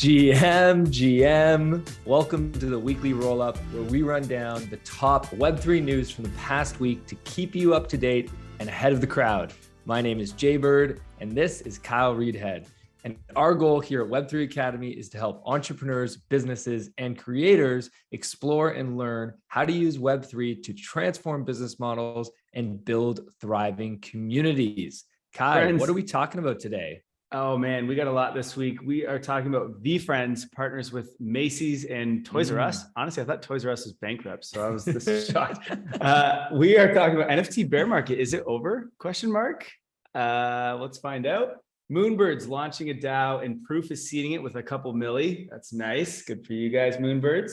GM. Welcome to the weekly roll-up where we run down the top Web3 news from the past week to keep you up to date and ahead of the crowd. My name is Jay Bird, and this is Kyle Reedhead. And our goal here at Web3 Academy is to help entrepreneurs, businesses, and creators explore and learn how to use Web3 to transform business models and build thriving communities. Kyle, Friends, what are we talking about today? Oh man, we got a lot this week. We are talking about VeeFriends partners with Macy's and Toys R Us. Honestly, I thought Toys R Us was bankrupt, so I was this shocked. We are talking about NFT bear market. Is it over? Question mark. Let's find out. Moonbirds launching a DAO and Proof is seeding it with a couple milli. That's nice. Good for you guys, Moonbirds.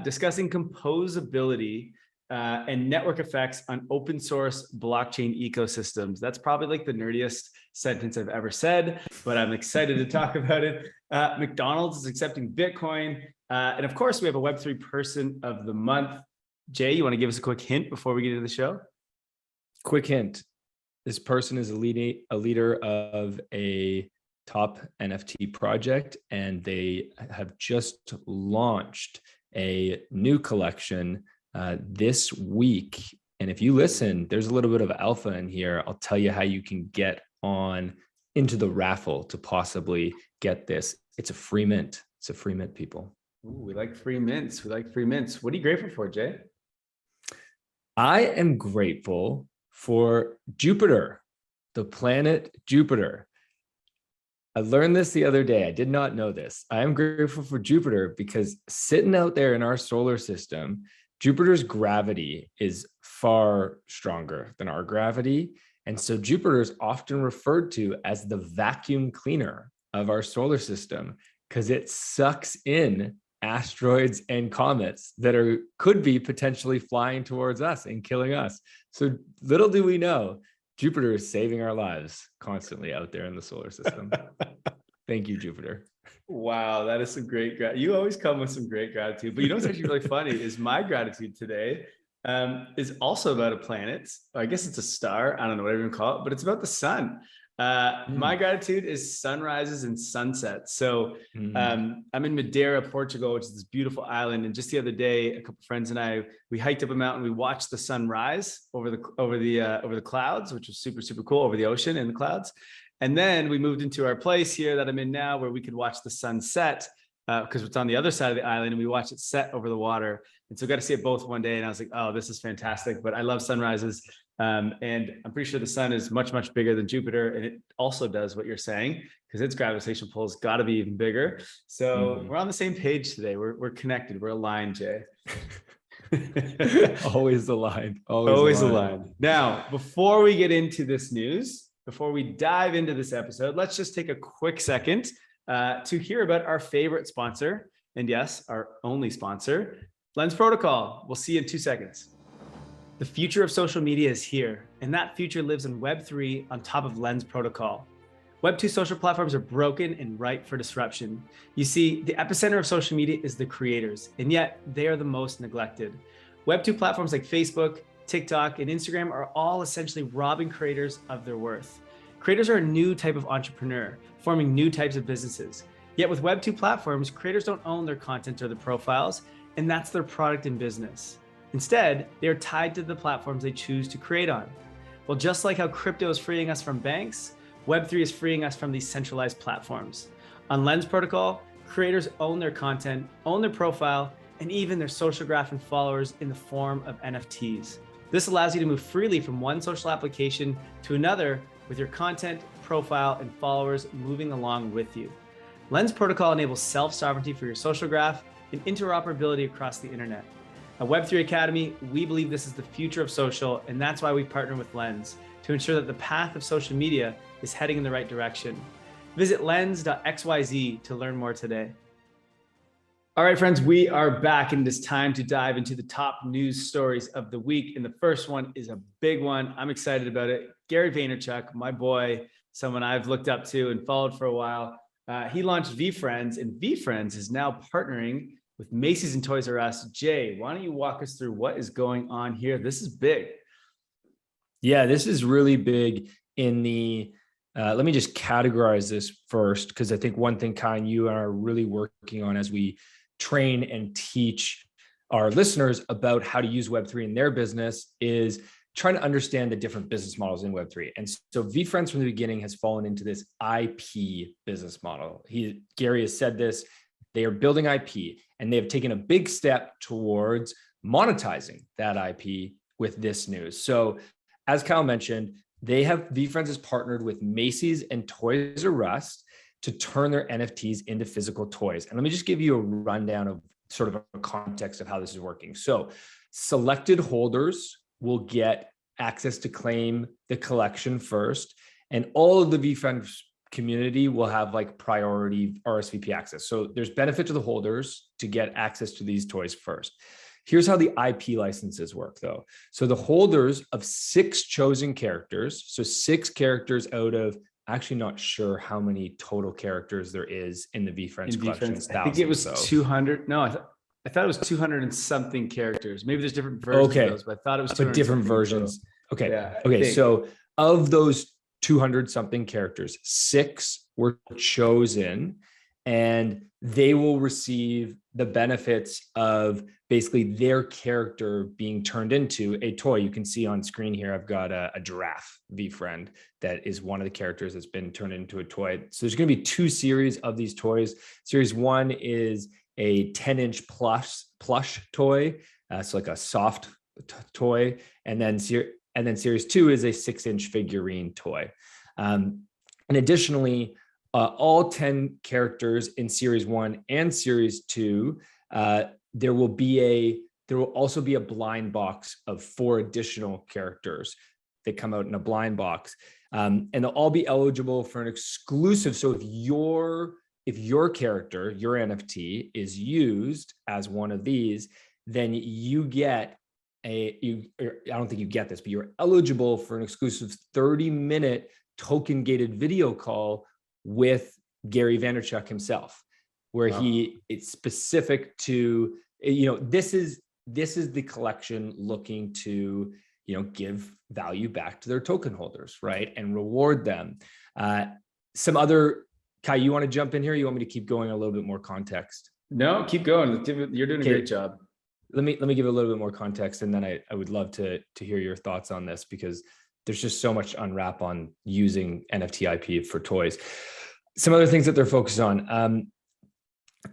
Discussing composability and network effects on open source blockchain ecosystems. That's probably like the nerdiest sentence I've ever said, but I'm excited to talk about it. McDonald's is accepting Bitcoin. And of course, we have a Web3 person of the month. Jay, you want to give us a quick hint before we get into the show? Quick hint. This person is a leader of a top NFT project, and they have just launched a new collection this week. And if you listen, there's a little bit of alpha in here. I'll tell you how you can get on into the raffle to possibly get this. It's a free mint. It's a free mint, people. Ooh, we like free mints. We like free mints. What are you grateful for, Jay? I am grateful for Jupiter, the planet Jupiter. I learned this the other day. I did not know this. I am grateful for Jupiter because sitting out there in our solar system, Jupiter's gravity is far stronger than our gravity. And so Jupiter is often referred to as the vacuum cleaner of our solar system because it sucks in asteroids and comets that could be potentially flying towards us and killing us. So little do we know, Jupiter is saving our lives constantly out there in the solar system. Thank you, Jupiter. Wow, that is some great gratitude. You always come with some great gratitude. But you know what's actually really funny is my gratitude today is also about a planet. I guess it's a star. I don't know whatever you call it, but it's about the sun. My gratitude is sunrises and sunsets. So I'm in Madeira, Portugal, which is this beautiful island. And just the other day, a couple of friends and I, we hiked up a mountain. We watched the sun rise over the clouds, which was super, super cool, over the ocean and the clouds. And then we moved into our place here that I'm in now, where we could watch the sun set because it's on the other side of the island, and we watch it set over the water. And so I got to see it both one day. And I was like, oh, this is fantastic. But I love sunrises. And I'm pretty sure the sun is much, much bigger than Jupiter. And it also does what you're saying, because its gravitational pull has got to be even bigger. So we're on the same page today. We're connected. We're aligned, Jay. Always aligned. Always aligned. Now, before we get into this news, before we dive into this episode, let's just take a quick second to hear about our favorite sponsor. And yes, our only sponsor, Lens Protocol. We'll see you in 2 seconds. The future of social media is here, and that future lives in Web3 on top of Lens Protocol. Web2 social platforms are broken and ripe for disruption. You see, the epicenter of social media is the creators, and yet they are the most neglected. Web2 platforms like Facebook, TikTok, and Instagram are all essentially robbing creators of their worth. Creators are a new type of entrepreneur, forming new types of businesses. Yet with Web2 platforms, creators don't own their content or their profiles, and that's their product and business. Instead, they are tied to the platforms they choose to create on. Well, just like how crypto is freeing us from banks, Web3 is freeing us from these centralized platforms. On Lens Protocol, creators own their content, own their profile, and even their social graph and followers in the form of NFTs. This allows you to move freely from one social application to another with your content, profile, and followers moving along with you. Lens Protocol enables self-sovereignty for your social graph and interoperability across the internet. At Web3 Academy, we believe this is the future of social, and that's why we partner with Lens to ensure that the path of social media is heading in the right direction. Visit lens.xyz to learn more today. All right, friends, we are back, and it is time to dive into the top news stories of the week. And the first one is a big one. I'm excited about it. Gary Vaynerchuk, my boy, someone I've looked up to and followed for a while. He launched VeeFriends, and VeeFriends is now partnering with Macy's and Toys R Us. Jay, why don't you walk us through what is going on here? This is big. Yeah, this is really big in the let me just categorize this first, because I think one thing, Kai, and you are really working on as we train and teach our listeners about how to use Web3 in their business is trying to understand the different business models in Web3. And so VeeFriends from the beginning has fallen into this IP business model. Gary has said this, they are building IP and they have taken a big step towards monetizing that IP with this news. So as Kyle mentioned, VeeFriends has partnered with Macy's and Toys R Us to turn their NFTs into physical toys. And let me just give you a rundown of sort of a context of how this is working. So selected holders will get access to claim the collection first, and all of the VeeFriends community will have like priority RSVP access. So there's benefit to the holders to get access to these toys first. Here's how the IP licenses work though. So the holders of 6 chosen characters, so 6 characters out of, actually not sure how many total characters there is in the VeeFriends collection. I think it was 200. No, I thought it was 200 and something characters. Maybe there's different versions of those, but I thought it was 200 but different versions. Okay. Yeah, okay. So of those 200 something characters, 6 were chosen, and they will receive the benefits of basically their character being turned into a toy. You can see on screen here, I've got a giraffe VeeFriend that is one of the characters that's been turned into a toy. So there's going to be 2 series of these toys. Series 1 is a 10-inch plush toy. So like a soft toy. And then series 2 is a 6-inch figurine toy. And additionally, all 10 characters in series 1 and series 2, there will also be a blind box of 4 additional characters that come out in a blind box. And they'll all be eligible for an exclusive. So if your character, your NFT is used as one of these, then you get I don't think you get this, but you're eligible for an exclusive 30-minute token gated video call with Gary Vaynerchuk himself, where it's specific to, this is the collection looking to, give value back to their token holders, right? And reward them. Some other, Kai, you want to jump in here? You want me to keep going a little bit more context? No, keep going. You're doing a great job. Let me give a little bit more context, and then I would love to hear your thoughts on this, because there's just so much to unwrap on using NFT IP for toys. Some other things that they're focused on.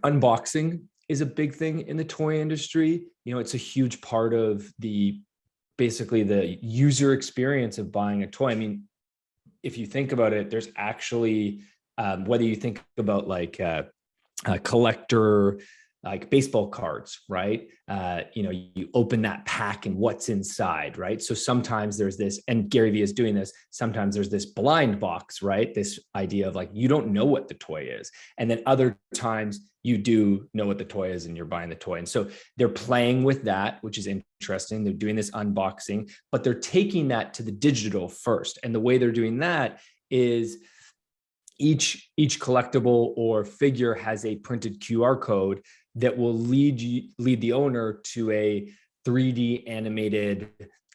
Unboxing is a big thing in the toy industry. It's a huge part of basically the user experience of buying a toy. I mean, if you think about it, there's actually, whether you think about like a collector, like baseball cards, right? You open that pack and what's inside, right? So sometimes there's this, and Gary Vee is doing this, sometimes there's this blind box, right? This idea of like, you don't know what the toy is. And then other times you do know what the toy is and you're buying the toy. And so they're playing with that, which is interesting. They're doing this unboxing, but they're taking that to the digital first. And the way they're doing that is each collectible or figure has a printed QR code that will lead the owner to a 3D animated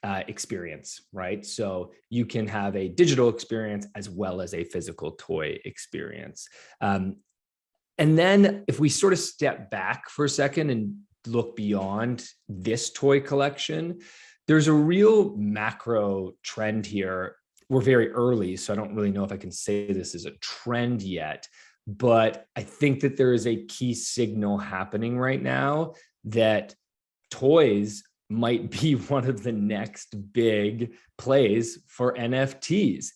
experience, right? So you can have a digital experience as well as a physical toy experience. And then if we sort of step back for a second and look beyond this toy collection, there's a real macro trend here. We're very early, so I don't really know if I can say this is a trend yet, but I think that there is a key signal happening right now that toys might be one of the next big plays for NFTs.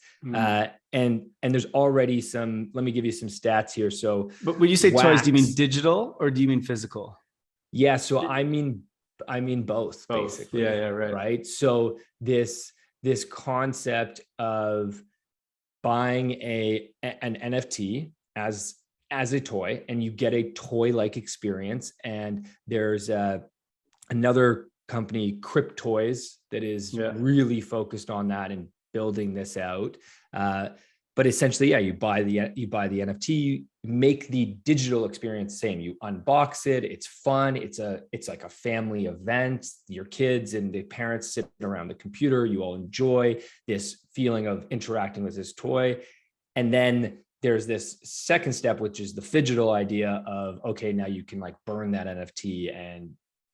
And there's already some, let me give you some stats here. So, but when you say toys, do you mean digital or do you mean physical? Yeah, so I mean both. Basically. Yeah, right. Right. So this concept of buying an NFT as a toy, and you get a toy-like experience. And there's another company, Cryptoys, that is really focused on that and building this out. But essentially, you buy the NFT, you make the digital experience the same. You unbox it, it's fun, it's like a family event. Your kids and the parents sitting around the computer, you all enjoy this feeling of interacting with this toy. And then there's this second step, which is the phygital idea of, okay, now you can like burn that NFT and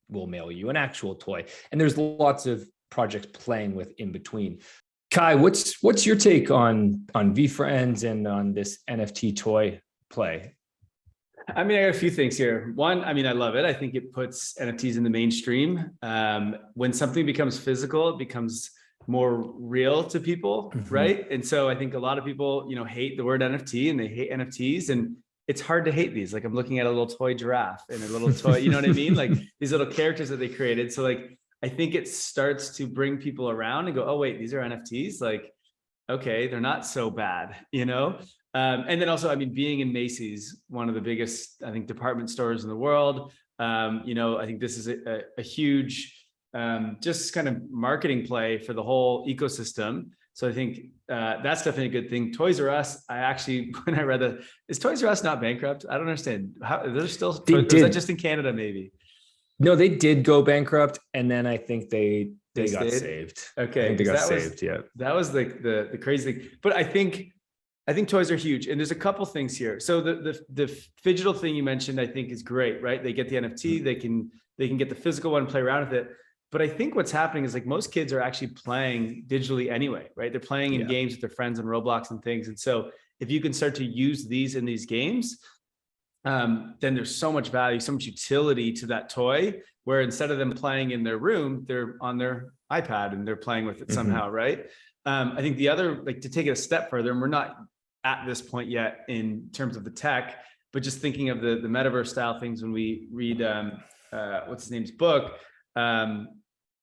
we'll mail you an actual toy. And there's lots of projects playing with in between. Kai, what's your take on VeeFriends and on this NFT toy play? I mean, I got a few things here. One, I mean, I love it. I think it puts NFTs in the mainstream. When something becomes physical, it becomes more real to people, right? And so I think a lot of people, you know, hate the word NFT and they hate NFTs, and it's hard to hate these. Like I'm looking at a little toy giraffe and a little toy, you know what I mean? Like these little characters that they created. So like, I think it starts to bring people around and go, oh wait, these are NFTs. Like, okay, they're not so bad, you know? And then also, I mean, being in Macy's, one of the biggest, I think, department stores in the world, you know, I think this is a huge, just kind of marketing play for the whole ecosystem. So I think that's definitely a good thing. Toys R Us, I actually, when I read that, is Toys R Us not bankrupt? I don't understand. How they're still, is that just in Canada maybe? No, they did go bankrupt, and then I think they got stayed? Saved. Okay, I think they got that saved. Yeah, that was the crazy thing. But I think toys are huge, and there's a couple things here. So the phygital thing you mentioned, I think, is great, right? They get the NFT, they can get the physical one, play around with it. But I think what's happening is like most kids are actually playing digitally anyway, right? They're playing in games with their friends and Roblox and things. And so if you can start to use these in these games, then there's so much value, so much utility to that toy, where instead of them playing in their room, they're on their iPad and they're playing with it somehow, right? I think the other, like to take it a step further, and we're not at this point yet in terms of the tech, but just thinking of the metaverse style things when we read, what's his name's book,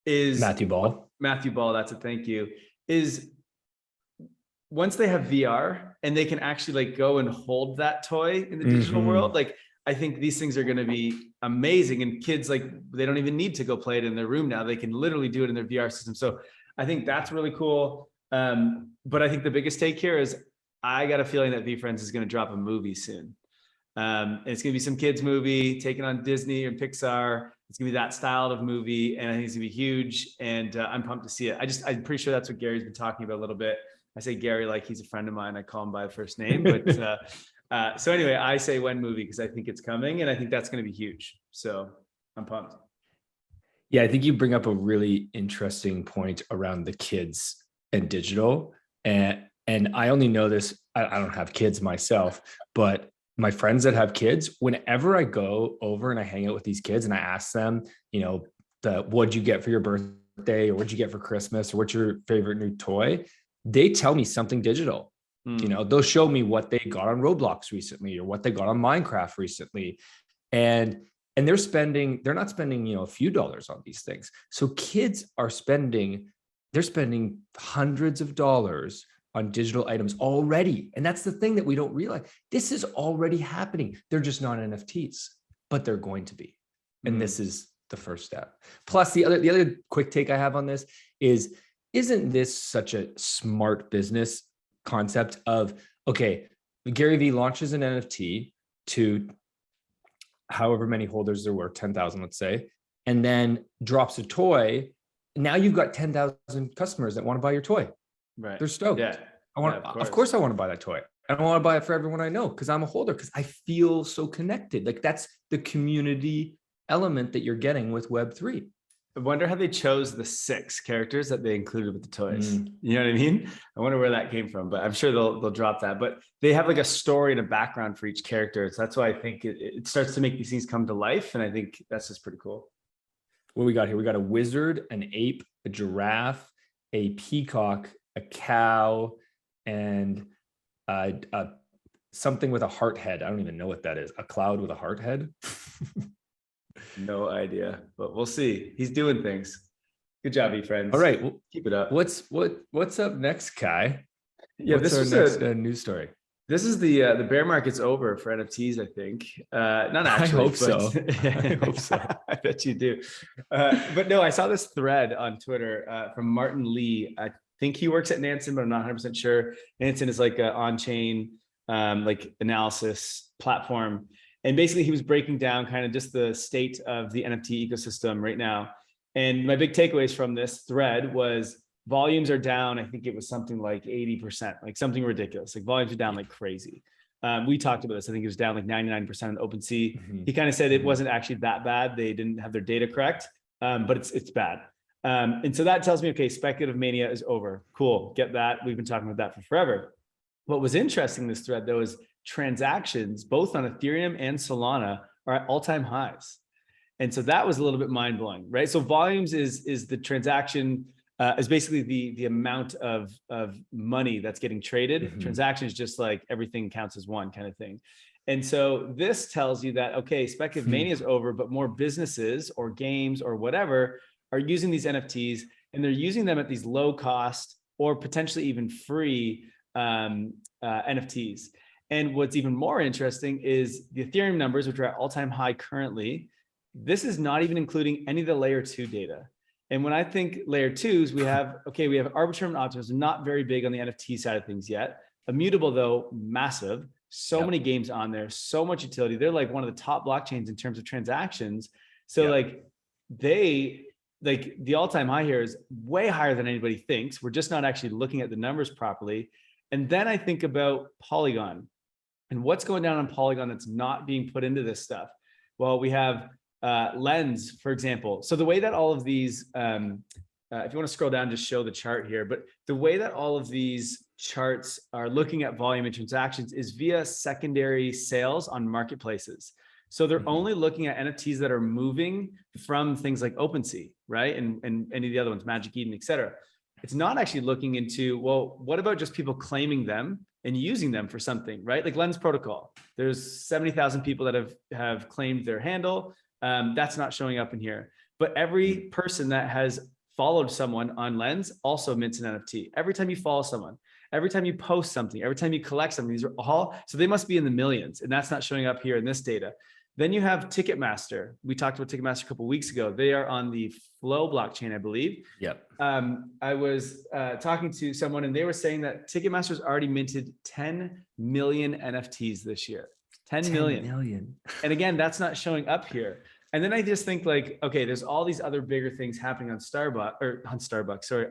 is Matthew Ball, that's it. Thank you. Is once they have VR and they can actually like go and hold that toy in the digital world, like I think these things are going to be amazing. And kids, like, they don't even need to go play it in their room now. They can literally do it in their VR system. So I think that's really cool. But I think the biggest take here is I got a feeling that VeeFriends is going to drop a movie soon. And it's going to be some kids movie taken on Disney and Pixar. It's going to be that style of movie. And I think it's going to be huge. And I'm pumped to see it. I'm pretty sure that's what Gary's been talking about a little bit. I say Gary like he's a friend of mine. I call him by first name. But so anyway, I say when movie because I think it's coming. And I think that's going to be huge. So I'm pumped. Yeah, I think you bring up a really interesting point around the kids and digital. And I only know this, I don't have kids myself, but my friends that have kids, whenever I go over and I hang out with these kids and I ask them, you know, what'd you get for your birthday, or what'd you get for Christmas, or what's your favorite new toy? They tell me something digital. You know, they'll show me what they got on Roblox recently or what they got on Minecraft recently. And they're not spending, you know, a few dollars on these things. So kids are spending hundreds of dollars on digital items already. And that's the thing that we don't realize. This is already happening. They're just not NFTs, but they're going to be. And this is the first step. Plus the other quick take I have on this is, isn't this such a smart business concept of, okay, Gary Vee launches an NFT to however many holders there were, 10,000, let's say, and then drops a toy. Now you've got 10,000 customers that want to buy your toy. Right. They're stoked. Yeah. Of course I want to buy that toy. I don't want to buy it for everyone I know because I'm a holder, because I feel so connected. Like that's the community element that you're getting with Web3. I wonder how they chose the 6 characters that they included with the toys. You know what I mean? I wonder where that came from, but I'm sure they'll drop that. But they have like a story and a background for each character. So that's why I think it starts to make these things come to life. And I think that's just pretty cool. What we got here? We got a wizard, an ape, a giraffe, a peacock, a cow, and something with a heart head. I don't even know what that is. A cloud with a heart head. No idea, but we'll see. He's doing things. Good job, VeeFriends. All right, well, keep it up. What's up next, Kai? Yeah, what's this our is next news story? This is the bear market's over for NFTs, I think. Not actually. I hope so. I hope so. I bet you do. But no, I saw this thread on Twitter from Martin Lee. I think he works at Nansen, but I'm not 100% sure. Nansen is like an on-chain like analysis platform. And basically he was breaking down kind of just the state of the NFT ecosystem right now. And my big takeaways from this thread was volumes are down. I think it was something like 80%, like something ridiculous. Like volumes are down like crazy. We talked about this. I think it was down like 99% on OpenSea. He kind of said it wasn't actually that bad. They didn't have their data correct, but it's bad. And so that tells me, okay, speculative mania is over. Cool, get that. We've been talking about that for forever. What was interesting in this thread though is transactions, both on Ethereum and Solana, are at all-time highs. And so that was a little bit mind-blowing, right? So volumes is the transaction, is basically the amount of money that's getting traded. Transaction is just like everything counts as one kind of thing. And so this tells you that, okay, speculative mania is over, but more businesses or games or whatever are using these NFTs, and they're using them at these low cost or potentially even free NFTs. And what's even more interesting is the Ethereum numbers, which are at all-time high currently. This is not even including any of the layer 2 data. And when I think layer 2s, we have arbitrum and optimism, not very big on the NFT side of things yet. Immutable though, massive. So many games on there, so much utility. They're like one of the top blockchains in terms of transactions. So the all-time high here is way higher than anybody thinks. We're just not actually looking at the numbers properly. And then I think about Polygon and what's going down on Polygon that's not being put into this stuff. Well, we have Lens, for example. So the way that all of these, if you want to scroll down, just show the chart here, but the way that all of these charts are looking at volume and transactions is via secondary sales on marketplaces. So they're only looking at NFTs that are moving from things like OpenSea, right? And any of the other ones, Magic Eden, et cetera. It's not actually looking into, well, what about just people claiming them and using them for something, right? Like Lens Protocol. There's 70,000 people that have claimed their handle. That's not showing up in here. But every person that has followed someone on Lens also mints an NFT. Every time you follow someone, every time you post something, every time you collect something, these are all, so they must be in the millions, and that's not showing up here in this data. Then you have Ticketmaster. We talked about Ticketmaster a couple of weeks ago. They are on the Flow blockchain, I believe. Yep. I was talking to someone and they were saying that Ticketmaster's already minted 10 million NFTs this year. 10 million. And again, that's not showing up here. And then I just think like, okay, there's all these other bigger things happening on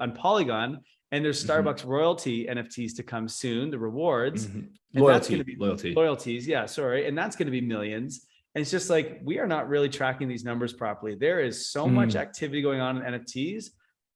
on Polygon, and there's Starbucks royalty NFTs to come soon, the rewards. Loyalties. Yeah, sorry. And that's going to be millions. And it's just like, we are not really tracking these numbers properly. There is so much activity going on in NFTs,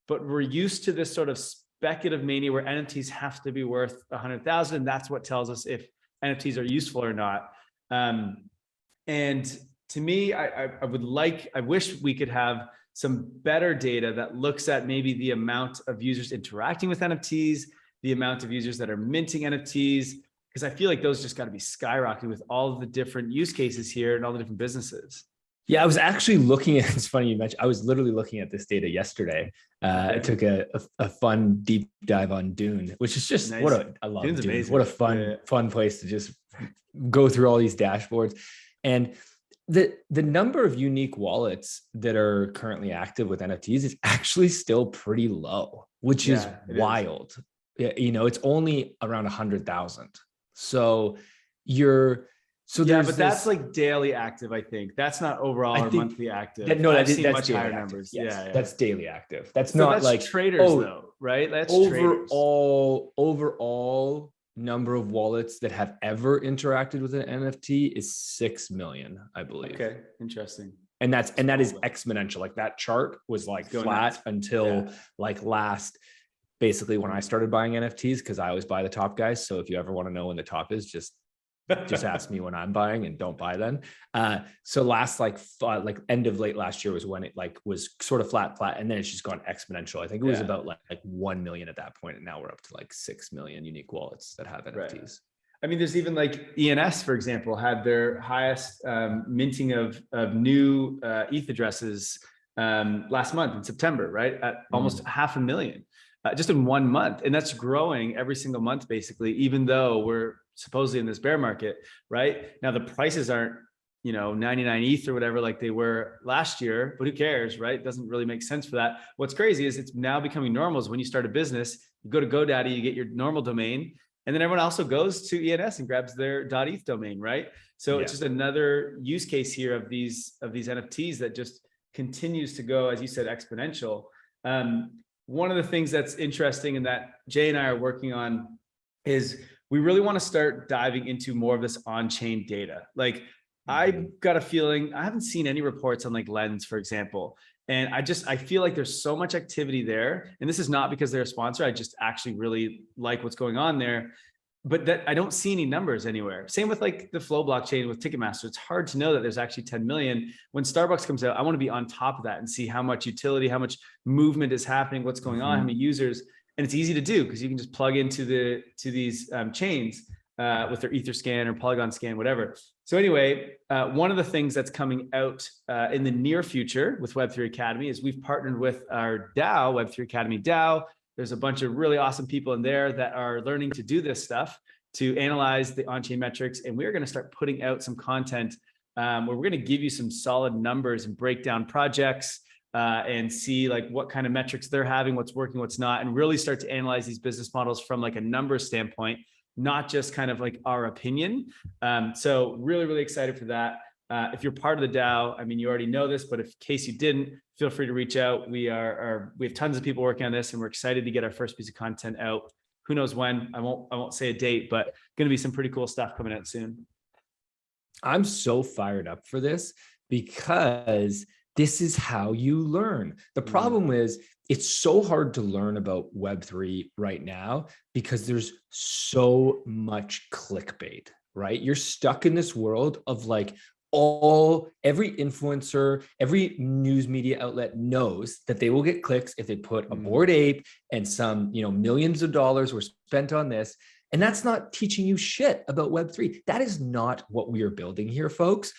but we're used to this sort of speculative mania where NFTs have to be worth 100,000. And that's what tells us if NFTs are useful or not. And to me, I wish we could have some better data that looks at maybe the amount of users interacting with NFTs, the amount of users that are minting NFTs, because I feel like those just got to be skyrocketing with all of the different use cases here and all the different businesses. Yeah, I was actually looking at, it's funny you mentioned, I was literally looking at this data yesterday. I took a fun deep dive on Dune, which is just, I love Dune's Dune. Amazing. What a fun place to just go through all these dashboards. And the number of unique wallets that are currently active with NFTs is actually still pretty low, which is wild. You know, it's only around 100,000. So but that's like daily active. I think that's not overall or monthly active. That's much higher active. numbers. Yes, yeah, that's daily active. That's not that's like traders though, right? That's overall number of wallets that have ever interacted with an NFT is 6 million, I believe. Okay, interesting. And that is exponential. Like that chart was like flat until like basically when I started buying NFTs, because I always buy the top guys. So if you ever want to know when the top is, just ask me when I'm buying and don't buy then. So last like end of late last year was when it like was sort of flat, and then it's just gone exponential. I think it was about like 1 million at that point, and now we're up to like 6 million unique wallets that have NFTs. Right. I mean, there's even like ENS, for example, had their highest minting of new ETH addresses last month in September, right? At almost 500,000. Just in 1 month. And that's growing every single month, basically, even though we're supposedly in this bear market, right? Now, the prices aren't, 99 ETH or whatever, like they were last year, but who cares, right? It doesn't really make sense for that. What's crazy is it's now becoming normal is when you start a business, you go to GoDaddy, you get your normal domain, and then everyone also goes to ENS and grabs their .eth domain, right? So it's just another use case here of these NFTs that just continues to go, as you said, exponential. one of the things that's interesting and that Jay and I are working on is we really want to start diving into more of this on-chain data. Like I've got a feeling, I haven't seen any reports on like Lens, for example. And I feel like there's so much activity there. And this is not because they're a sponsor. I just actually really like what's going on there. But that I don't see any numbers anywhere. Same with like the Flow blockchain with Ticketmaster. It's hard to know that there's actually 10 million. When Starbucks comes out, I want to be on top of that and see how much utility, how much movement is happening, what's going on, how many users. And it's easy to do because you can just plug into these chains with their Etherscan or Polygon scan, whatever. So anyway, one of the things that's coming out in the near future with Web3 Academy is we've partnered with our DAO, Web3 Academy DAO. There's a bunch of really awesome people in there that are learning to do this stuff, to analyze the on-chain metrics. And we're going to start putting out some content where we're going to give you some solid numbers and break down projects and see like what kind of metrics they're having, what's working, what's not, and really start to analyze these business models from like a numbers standpoint, not just kind of like our opinion. So really, really excited for that. If you're part of the DAO, I mean, you already know this, but in case you didn't, feel free to reach out. We have tons of people working on this, and we're excited to get our first piece of content out. Who knows when? I won't say a date, but going to be some pretty cool stuff coming out soon. I'm so fired up for this because this is how you learn. The problem is it's so hard to learn about Web3 right now because there's so much clickbait, right? You're stuck in this world of like every influencer, every news media outlet knows that they will get clicks if they put a Bored Ape and some, millions of dollars were spent on this. And that's not teaching you shit about Web3. That is not what we are building here, folks.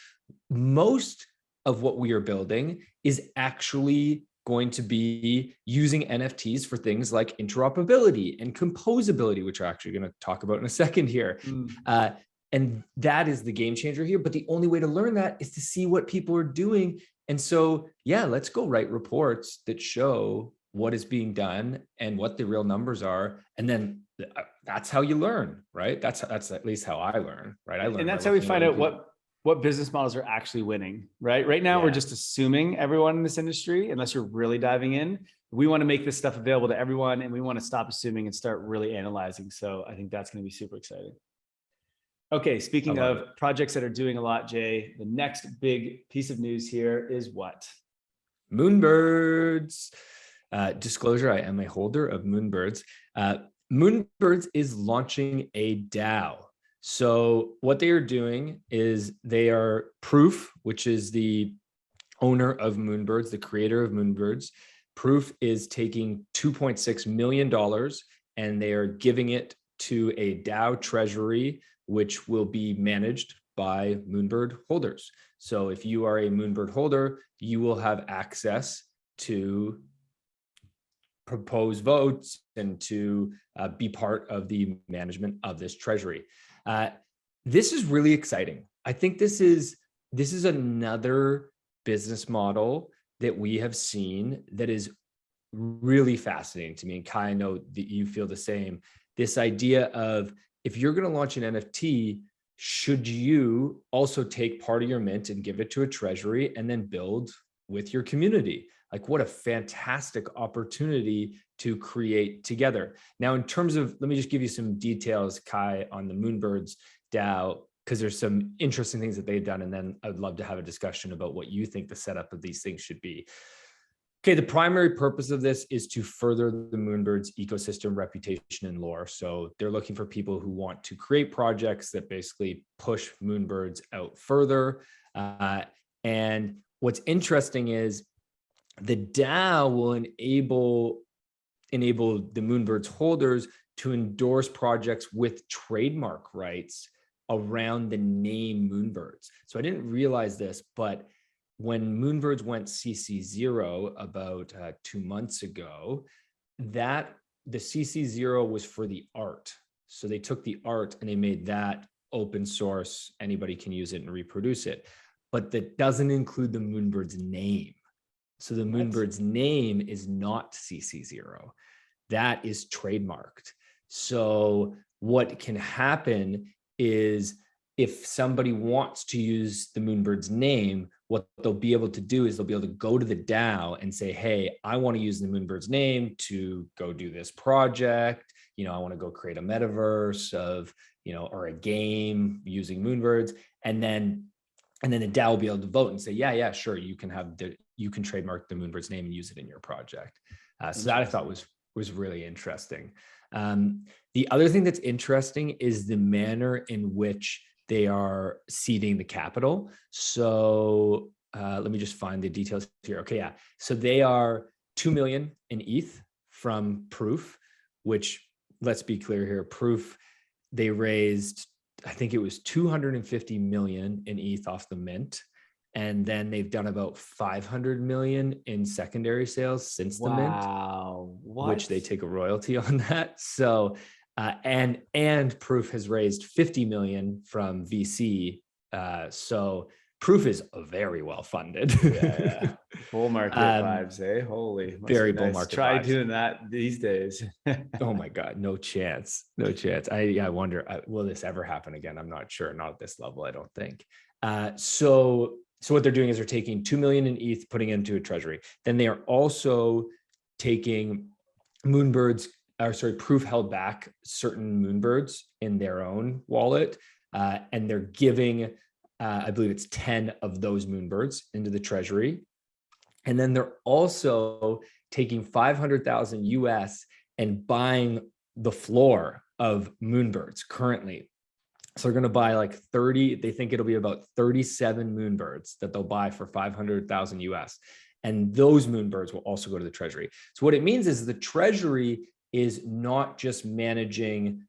Most of what we are building is actually going to be using NFTs for things like interoperability and composability, which we're actually going to talk about in a second here. And that is the game changer here. But the only way to learn that is to see what people are doing. And so, yeah, let's go write reports that show what is being done and what the real numbers are. And then that's how you learn, right? That's at least how I learn, right? And that's how we find out what business models are actually winning, right? Right now, we're just assuming everyone in this industry, unless you're really diving in. We want to make this stuff available to everyone, and we want to stop assuming and start really analyzing. So I think that's going to be super exciting. Okay, speaking of projects that are doing a lot, Jay, the next big piece of news here is what? Moonbirds. Disclosure, I am a holder of Moonbirds. Moonbirds is launching a DAO. So what they are doing is they are Proof, which is the owner of Moonbirds, the creator of Moonbirds. Proof is taking $2.6 million and they are giving it to a DAO treasury, which will be managed by Moonbird holders. So if you are a Moonbird holder, you will have access to propose votes and to be part of the management of this treasury. This is really exciting. I think this is another business model that we have seen that is really fascinating to me. And Kai, I know that you feel the same. This idea of, if you're going to launch an NFT, should you also take part of your mint and give it to a treasury and then build with your community? Like, what a fantastic opportunity to create together. Now, in terms of, let me just give you some details, Kai, on the Moonbirds DAO, because there's some interesting things that they've done. And then I'd love to have a discussion about what you think the setup of these things should be. Okay, the primary purpose of this is to further the Moonbirds ecosystem reputation and lore. So they're looking for people who want to create projects that basically push Moonbirds out further. And what's interesting is the DAO will enable the Moonbirds holders to endorse projects with trademark rights around the name Moonbirds. So I didn't realize this, but when Moonbirds went CC0 about 2 months ago, the CC0 was for the art. So they took the art and they made that open source. Anybody can use it and reproduce it, but that doesn't include the Moonbirds name. So the Moonbirds name is not CC0. That is trademarked. So what can happen is, if somebody wants to use the Moonbirds name, what they'll be able to do is they'll be able to go to the DAO and say, hey, I want to use the Moonbirds name to go do this project. I want to go create a metaverse of, or a game using Moonbirds. And then the DAO will be able to vote and say, yeah, sure. You can trademark the Moonbirds name and use it in your project. So that I thought was really interesting. The other thing that's interesting is the manner in which they are seeding the capital. So let me just find the details here. Okay, yeah. So they are 2 million in ETH from Proof, which, let's be clear here, Proof, they raised, I think it was 250 million in ETH off the mint. And then they've done about 500 million in secondary sales since the mint, which they take a royalty on that. So, and Proof has raised 50 million from VC. So Proof is very well funded. Yeah. Bull market vibes, eh? Holy, very bull market. Try vibes. doing that these days. Oh my God, no chance, no chance. I wonder, will this ever happen again? I'm not sure. Not at this level, I don't think. So what they're doing is they're taking 2 million in ETH, putting it into a treasury. Then they are also taking Proof held back certain Moonbirds in their own wallet, and they're giving, I believe it's 10 of those Moonbirds into the treasury. And then they're also taking 500,000 US and buying the floor of Moonbirds currently. So they're going to buy like 30, they think it'll be about 37 Moonbirds that they'll buy for 500,000 US. And those Moonbirds will also go to the treasury. So what it means is the treasury is not just managing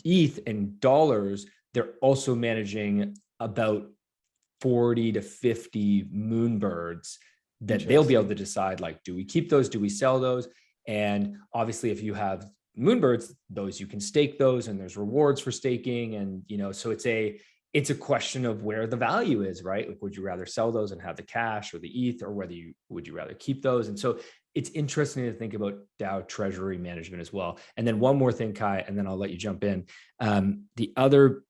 ETH and dollars, they're also managing about 40 to 50 Moonbirds that they'll be able to decide, like, do we keep those? Do we sell those? And obviously, if you have Moonbirds, those you can stake those, and there's rewards for staking. And, so it's a question of where the value is, right? Like, would you rather sell those and have the cash or the ETH, or would you rather keep those? And so it's interesting to think about DAO treasury management as well. And then one more thing, Kai, and then I'll let you jump in. The other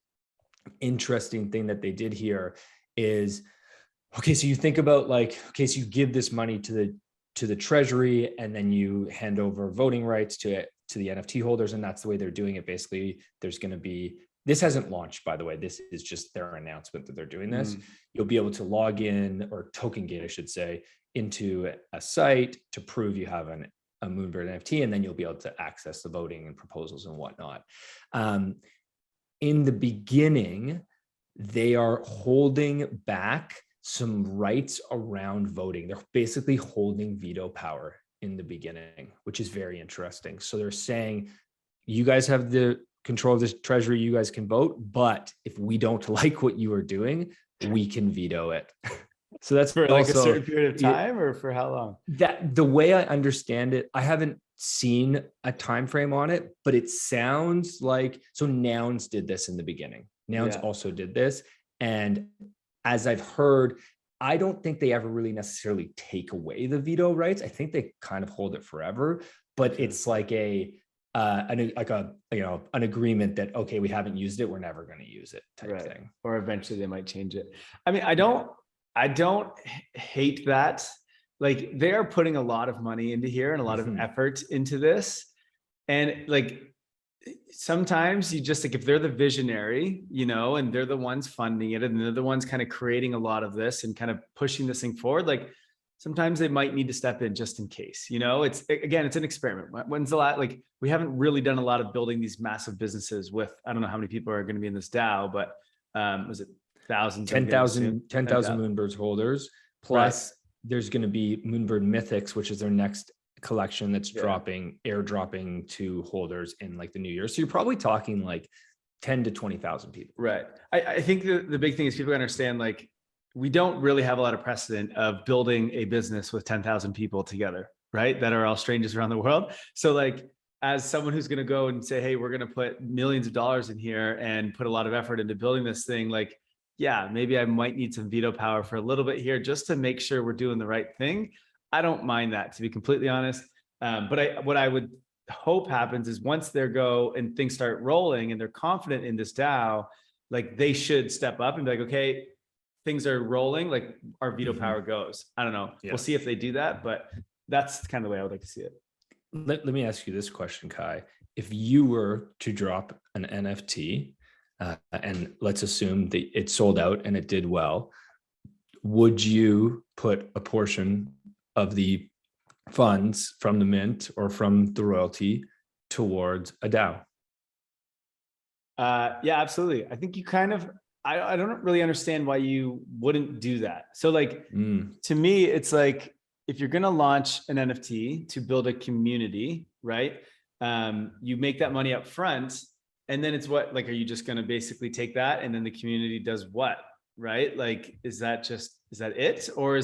interesting thing that they did here is, okay, so you think about so you give this money to the treasury, and then you hand over voting rights to the NFT holders, and that's the way they're doing it. Basically, there's going to be, this hasn't launched, by the way, this is just their announcement that they're doing this. You'll be able to log in, or token gate, I should say, into a site to prove you have a Moonbird NFT, and then you'll be able to access the voting and proposals and whatnot. In the beginning, they are holding back some rights around voting. They're basically holding veto power in the beginning, which is very interesting. So they're saying, you guys have the control of this treasury, you guys can vote, but if we don't like what you are doing, we can veto it. So that's for like a certain period of time, or for how long? That the way I understand it, I haven't seen a time frame on it, but it sounds like, so Nouns did this in the beginning. Nouns also did this. And as I've heard, I don't think they ever really necessarily take away the veto rights. I think they kind of hold it forever, but it's like an agreement that, okay, we haven't used it, we're never going to use it type thing. Or eventually they might change it. I mean, I don't hate that. Like, they are putting a lot of money into here and a lot of effort into this. And like, sometimes you just, like, if they're the visionary, and they're the ones funding it, and they're the ones kind of creating a lot of this and kind of pushing this thing forward, like, sometimes they might need to step in just in case. It's an experiment. When's the last, like, we haven't really done a lot of building these massive businesses with, I don't know how many people are going to be in this DAO, but was it thousands? 10,000 Moonbirds holders, plus there's going to be Moonbird Mythics, which is their next collection that's airdropping to holders in like the new year. So you're probably talking like 10 to 20,000 people. Right. I think the big thing is people understand, like, we don't really have a lot of precedent of building a business with 10,000 people together, right? That are all strangers around the world. So like, as someone who's going to go and say, hey, we're going to put millions of dollars in here and put a lot of effort into building this thing, like, yeah, maybe I might need some veto power for a little bit here just to make sure we're doing the right thing. I don't mind that, to be completely honest. But what I would hope happens is once they go and things start rolling and they're confident in this DAO, like, they should step up and be like, okay, things are rolling, like our veto power goes. I don't know. Yeah. We'll see if they do that, but that's kind of the way I would like to see it. Let me ask you this question, Kai. If you were to drop an NFT, and let's assume that it sold out and it did well, would you put a portion of the funds from the mint or from the royalty towards a DAO? Yeah, absolutely. I think you kind of, I don't really understand why you wouldn't do that. So like, to me, it's like, if you're going to launch an NFT to build a community, right? You make that money up front, and then it's what, like, are you just going to basically take that and then the community does what, right? Like, is that it? Or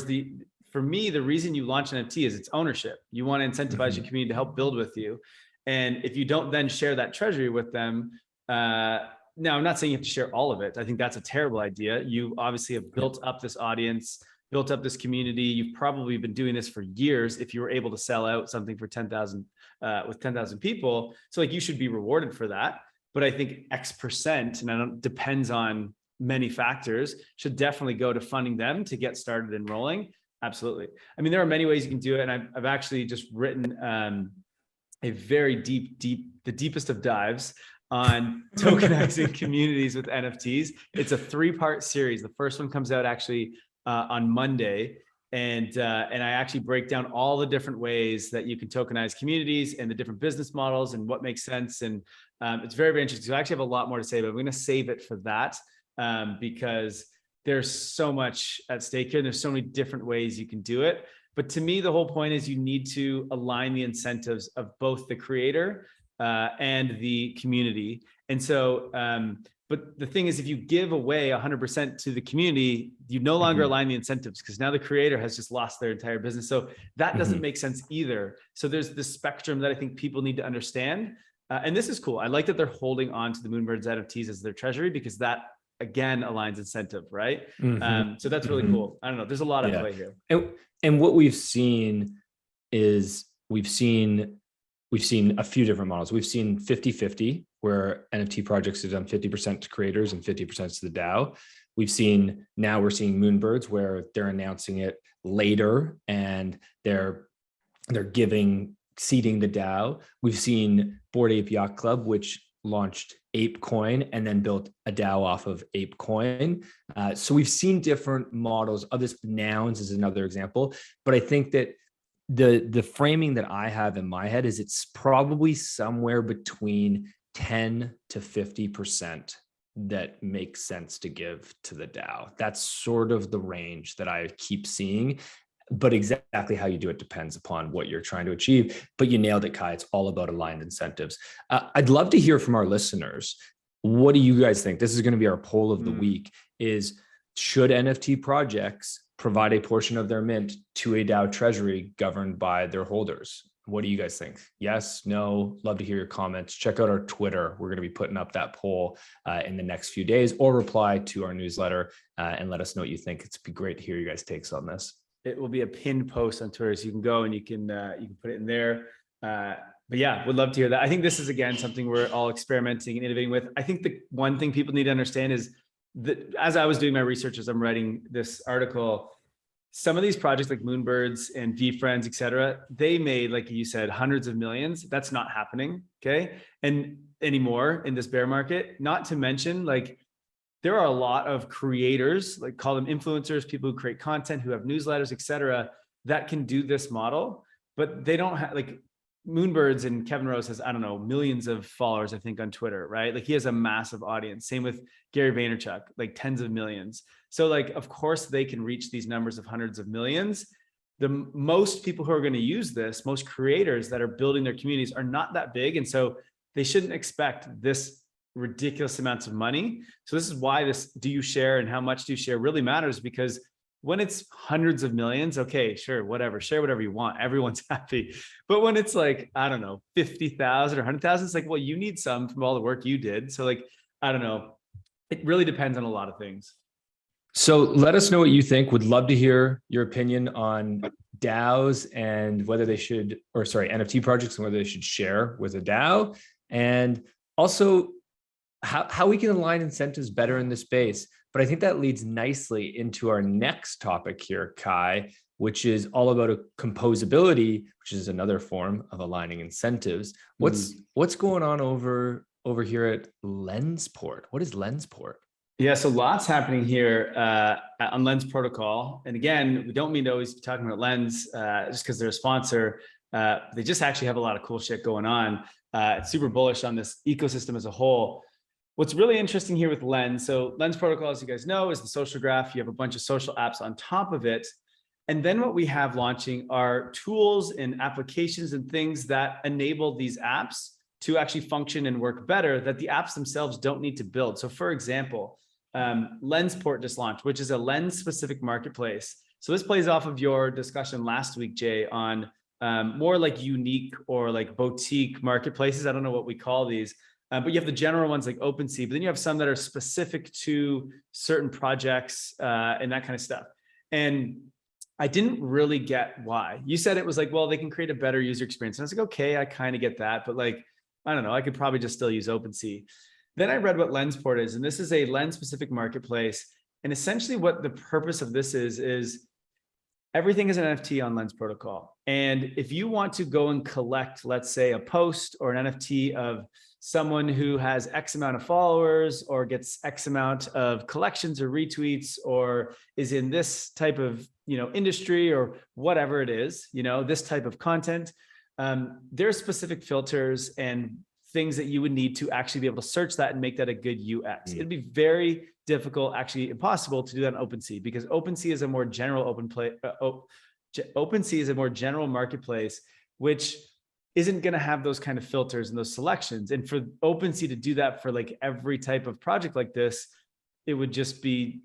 for me, the reason you launch an NFT is it's ownership. You want to incentivize your community to help build with you. And if you don't then share that treasury with them, now, I'm not saying you have to share all of it. I think that's a terrible idea. You obviously have built up this audience, built up this community. You've probably been doing this for years. If you were able to sell out something for 10,000 with 10,000 people, so like you should be rewarded for that. But I think X%, and I don't, depends on many factors, should definitely go to funding them to get started and rolling. Absolutely. I mean, there are many ways you can do it, and I've actually just written a very the deepest of dives on tokenizing communities with NFTs. It's a 3-part series. The first one comes out actually on Monday. And I actually break down all the different ways that you can tokenize communities and the different business models and what makes sense. And it's very, very interesting. So I actually have a lot more to say, but I'm going to save it for that because there's so much at stake here. And there's so many different ways you can do it. But to me, the whole point is you need to align the incentives of both the creator and the community. And so, but the thing is, if you give away 100% to the community, you no longer align the incentives because now the creator has just lost their entire business. So that doesn't make sense either. So there's this spectrum that I think people need to understand. And this is cool. I like that they're holding on to the Moonbirds NFTs as their treasury because that, again, aligns incentive, right? So that's really cool. I don't know. There's a lot at play here. And what we've seen is we've seen a few different models. We've seen 50-50, where NFT projects have done 50% to creators and 50% to the DAO. We're seeing Moonbirds, where they're announcing it later and they're seeding the DAO. We've seen Bored Ape Yacht Club, which launched ApeCoin and then built a DAO off of ApeCoin. So we've seen different models of this. Nouns is another example, but I think that the framing that I have in my head is it's probably somewhere between 10 to 50% that makes sense to give to the DAO. That's sort of the range that I keep seeing, but exactly how you do it depends upon what you're trying to achieve. But you nailed it, Kai. It's all about aligned incentives. I'd love to hear from our listeners. What do you guys think? This is going to be our poll of the week, is should NFT projects provide a portion of their mint to a DAO treasury governed by their holders? What do you guys think? Yes, no? Love to hear your comments. Check out our Twitter. We're going to be putting up that poll in the next few days, or reply to our newsletter and let us know what you think. It's be great to hear your guys' takes on this. It will be a pinned post on Twitter, so you can go and you can put it in there. But yeah, would love to hear that. I think this is, again, something we're all experimenting and innovating with. I think the one thing people need to understand is that as I was doing my research, as I'm writing this article, some of these projects like Moonbirds and VeeFriends, et cetera, they made, like you said, hundreds of millions. That's not happening, okay? And anymore in this bear market, not to mention, like, there are a lot of creators, like call them influencers, people who create content, who have newsletters, et cetera, that can do this model, but they don't have, like, Moonbirds and Kevin Rose has, I don't know, millions of followers, I think, on Twitter, right? Like, he has a massive audience. Same with Gary Vaynerchuk, like tens of millions. So, like, of course they can reach these numbers of hundreds of millions. The most people who are going to use this, most creators that are building their communities, are not that big. And so they shouldn't expect this ridiculous amounts of money. So this is why this do you share and how much do you share really matters, because when it's hundreds of millions, okay, sure, whatever, share whatever you want, everyone's happy. But when it's like, I don't know, 50,000 or 100,000, it's like, well, you need some from all the work you did. So, like, I don't know, it really depends on a lot of things. So let us know what you think. Would love to hear your opinion on DAOs and whether they should, or sorry, NFT projects and whether they should share with a DAO, and also how we can align incentives better in this space. But But I think that leads nicely into our next topic here, Kai, which is all about a composability, which is another form of aligning incentives. What's going on over here at LensPort? What is LensPort? Yeah, so lots happening here on Lens Protocol. And again, we don't mean to always be talking about Lens just because they're a sponsor. They just actually have a lot of cool shit going on. It's super bullish on this ecosystem as a whole. What's really interesting here with Lens, so Lens Protocol, as you guys know, is the social graph. You have a bunch of social apps on top of it. And then what we have launching are tools and applications and things that enable these apps to actually function and work better that the apps themselves don't need to build. So for example, LensPort just launched, which is a lens-specific marketplace. So this plays off of your discussion last week, Jay, on more like unique or like boutique marketplaces. I don't know what we call these, but you have the general ones like OpenSea, but then you have some that are specific to certain projects and that kind of stuff. And I didn't really get why. You said it was like, well, they can create a better user experience. And I was like, okay, I kind of get that, but like, I don't know, I could probably just still use OpenSea. Then I read what LensPort is, and this is a lens-specific marketplace. And essentially what the purpose of this is everything is an NFT on Lens Protocol. And if you want to go and collect, let's say, a post or an NFT of someone who has X amount of followers or gets X amount of collections or retweets or is in this type of, industry or whatever it is, this type of content, there are specific filters and things that you would need to actually be able to search that and make that a good UX. It'd be very difficult, actually impossible to do that on OpenSea because OpenSea is a more general OpenSea is a more general marketplace, which isn't going to have those kind of filters and those selections. And for OpenSea to do that for like every type of project like this, it would just be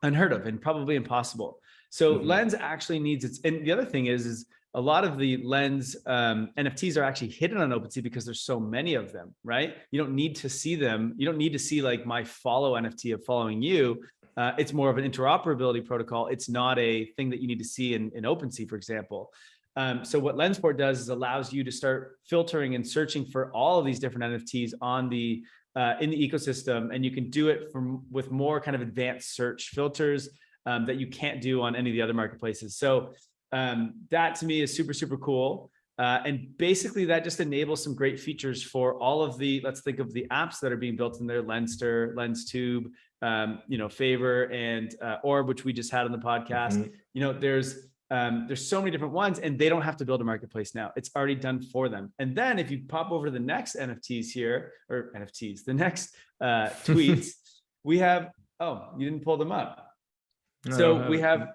unheard of and probably impossible. So Lens actually needs its, and the other thing is a lot of the Lens NFTs are actually hidden on OpenSea because there's so many of them, right? You don't need to see them. You don't need to see like my follow NFT of following you. It's more of an interoperability protocol. It's not a thing that you need to see in OpenSea, for example. So what LensPort does is allows you to start filtering and searching for all of these different NFTs on the in the ecosystem, and you can do it with more kind of advanced search filters that you can't do on any of the other marketplaces. So that to me is super, super cool. And basically that just enables some great features for all of the, let's think of the apps that are being built in there, Lenster, LensTube, Favor and Orb, which we just had on the podcast. There's so many different ones and they don't have to build a marketplace now. It's already done for them. And then if you pop over to the next NFTs here, or NFTs, the next tweets, we have, oh, you didn't pull them up. No, so we have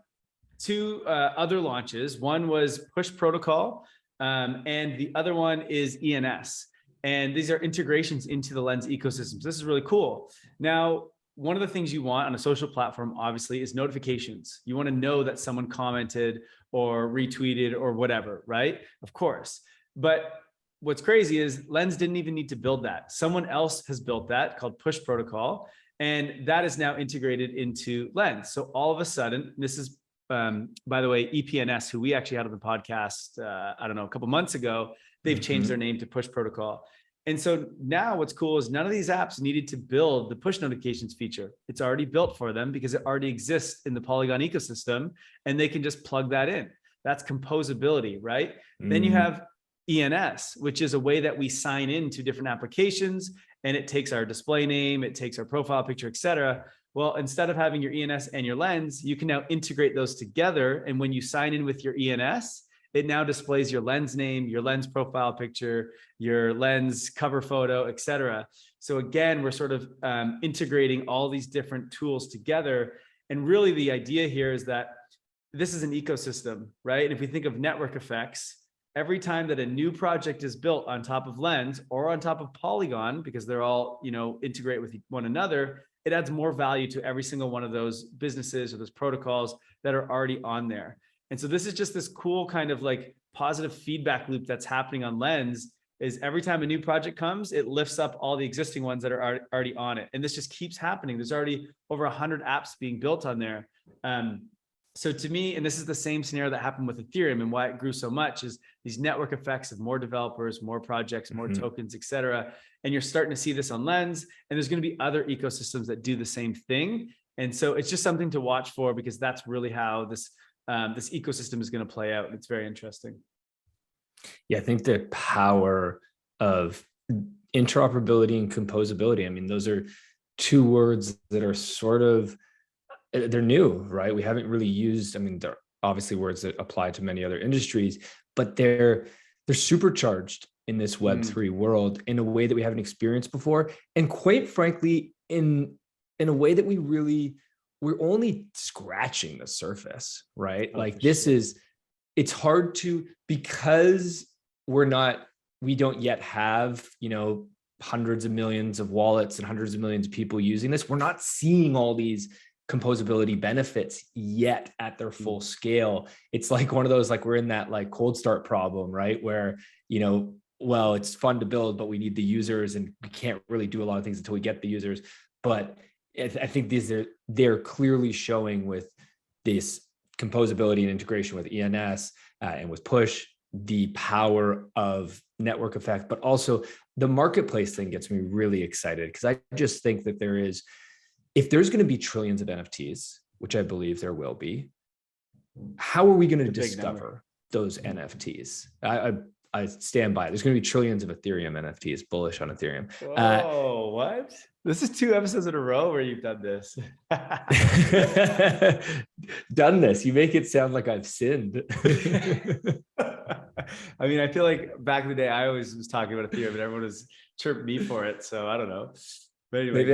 two other launches. One was Push Protocol, and the other one is ENS. And these are integrations into the Lens ecosystems. This is really cool. Now, one of the things you want on a social platform, obviously, is notifications. You want to know that someone commented or retweeted or whatever, right? Of course. But what's crazy is Lens didn't even need to build that. Someone else has built that called Push Protocol. And that is now integrated into Lens. So all of a sudden, this is, by the way, EPNS, who we actually had on the podcast, I don't know, a couple months ago, they've changed their name to Push Protocol. And so now what's cool is none of these apps needed to build the push notifications feature. It's already built for them because it already exists in the Polygon ecosystem and they can just plug that in. That's composability, right? Then you have ENS, which is a way that we sign into different applications and it takes our display name, it takes our profile picture, et cetera. Well, instead of having your ENS and your Lens, you can now integrate those together. And when you sign in with your ENS, it now displays your Lens name, your Lens profile picture, your Lens cover photo, et cetera. So again, we're sort of integrating all these different tools together. And really the idea here is that this is an ecosystem, right? And if we think of network effects, every time that a new project is built on top of Lens or on top of Polygon, because they're all, integrate with one another, it adds more value to every single one of those businesses or those protocols that are already on there. And so this is just this cool kind of like positive feedback loop that's happening on Lens is every time a new project comes, it lifts up all the existing ones that are already on it. And this just keeps happening. There's already over 100 apps being built on there. So to me, and this is the same scenario that happened with Ethereum and why it grew so much is these network effects of more developers, more projects, more tokens, et cetera. And you're starting to see this on Lens and there's going to be other ecosystems that do the same thing. And so it's just something to watch for, because that's really how this ecosystem is going to play out. It's very interesting. Yeah, I think the power of interoperability and composability, I mean, those are two words that are sort of, they're new, right? We haven't really used, I mean, they're obviously words that apply to many other industries, but they're supercharged in this Web3 world in a way that we haven't experienced before. And quite frankly, in a way that we're only scratching the surface, right? Like this is, it's hard to, because we don't yet have, hundreds of millions of wallets and hundreds of millions of people using this. We're not seeing all these composability benefits yet at their full scale. It's like one of those, like we're in that like cold start problem, right? Where, well, it's fun to build, but we need the users and we can't really do a lot of things until we get the users. But I think they're clearly showing with this composability and integration with ENS and with push, the power of network effect, but also the marketplace thing gets me really excited, because I just think that if there's going to be trillions of NFTs, which I believe there will be, how are we going to discover those NFTs? I stand by it. There's going to be trillions of Ethereum NFTs, bullish on Ethereum. Oh, what? This is 2 episodes in a row where you've done this. Done this. You make it sound like I've sinned. I mean, I feel like back in the day, I always was talking about Ethereum, and everyone was chirping me for it. So I don't know. But anyway,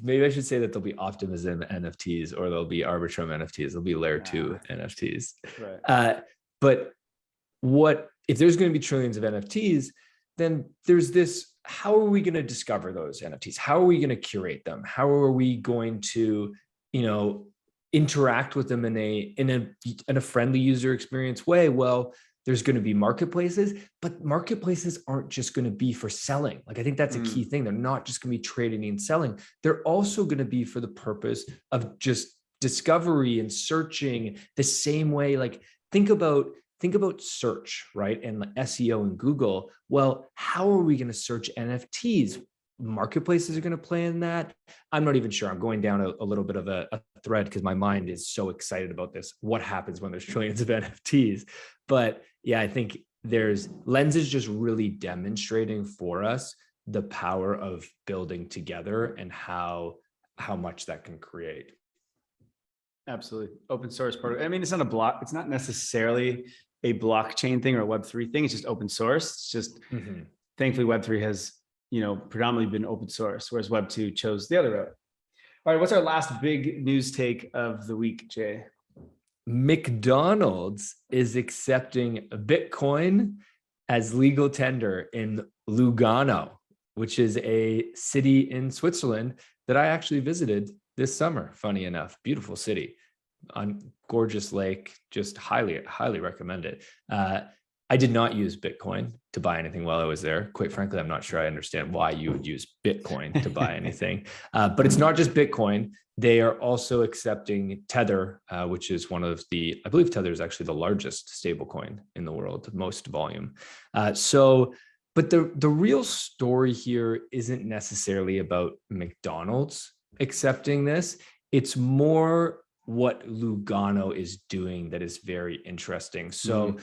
maybe I should say that there'll be optimism NFTs, or there'll be Arbitrum NFTs. There'll be layer 2 NFTs. Right. But if there's going to be trillions of NFTs, then there's this, how are we going to discover those NFTs? How are we going to curate them? How are we going to, interact with them in a friendly user experience way? Well, there's going to be marketplaces, but marketplaces aren't just going to be for selling. Like, I think that's a key thing. They're not just going to be trading and selling. They're also going to be for the purpose of just discovery and searching, the same way. Like, think about search, right? And like SEO and Google. Well, how are we going to search NFTs? Marketplaces are going to play in that. I'm not even sure. I'm going down a little bit of a thread because my mind is so excited about this. What happens when there's trillions of NFTs? But yeah, I think Lens is just really demonstrating for us the power of building together and how much that can create. Absolutely. Open source part. I mean, it's not necessarily a blockchain thing or a Web3 thing. It's just open source. It's just thankfully Web3 has, predominantly been open source, whereas Web2 chose the other route. All right. What's our last big news take of the week, Jay? McDonald's is accepting Bitcoin as legal tender in Lugano, which is a city in Switzerland that I actually visited this summer. Funny enough, beautiful city on gorgeous lake, just highly recommend it. I did not use Bitcoin to buy anything while I was there. Quite frankly, I'm not sure I understand why you would use Bitcoin to buy anything. But it's not just Bitcoin. They are also accepting Tether, which is I believe Tether is actually the largest stablecoin in the world, the most volume. But the real story here isn't necessarily about McDonald's accepting this. It's more what Lugano is doing that is very interesting. So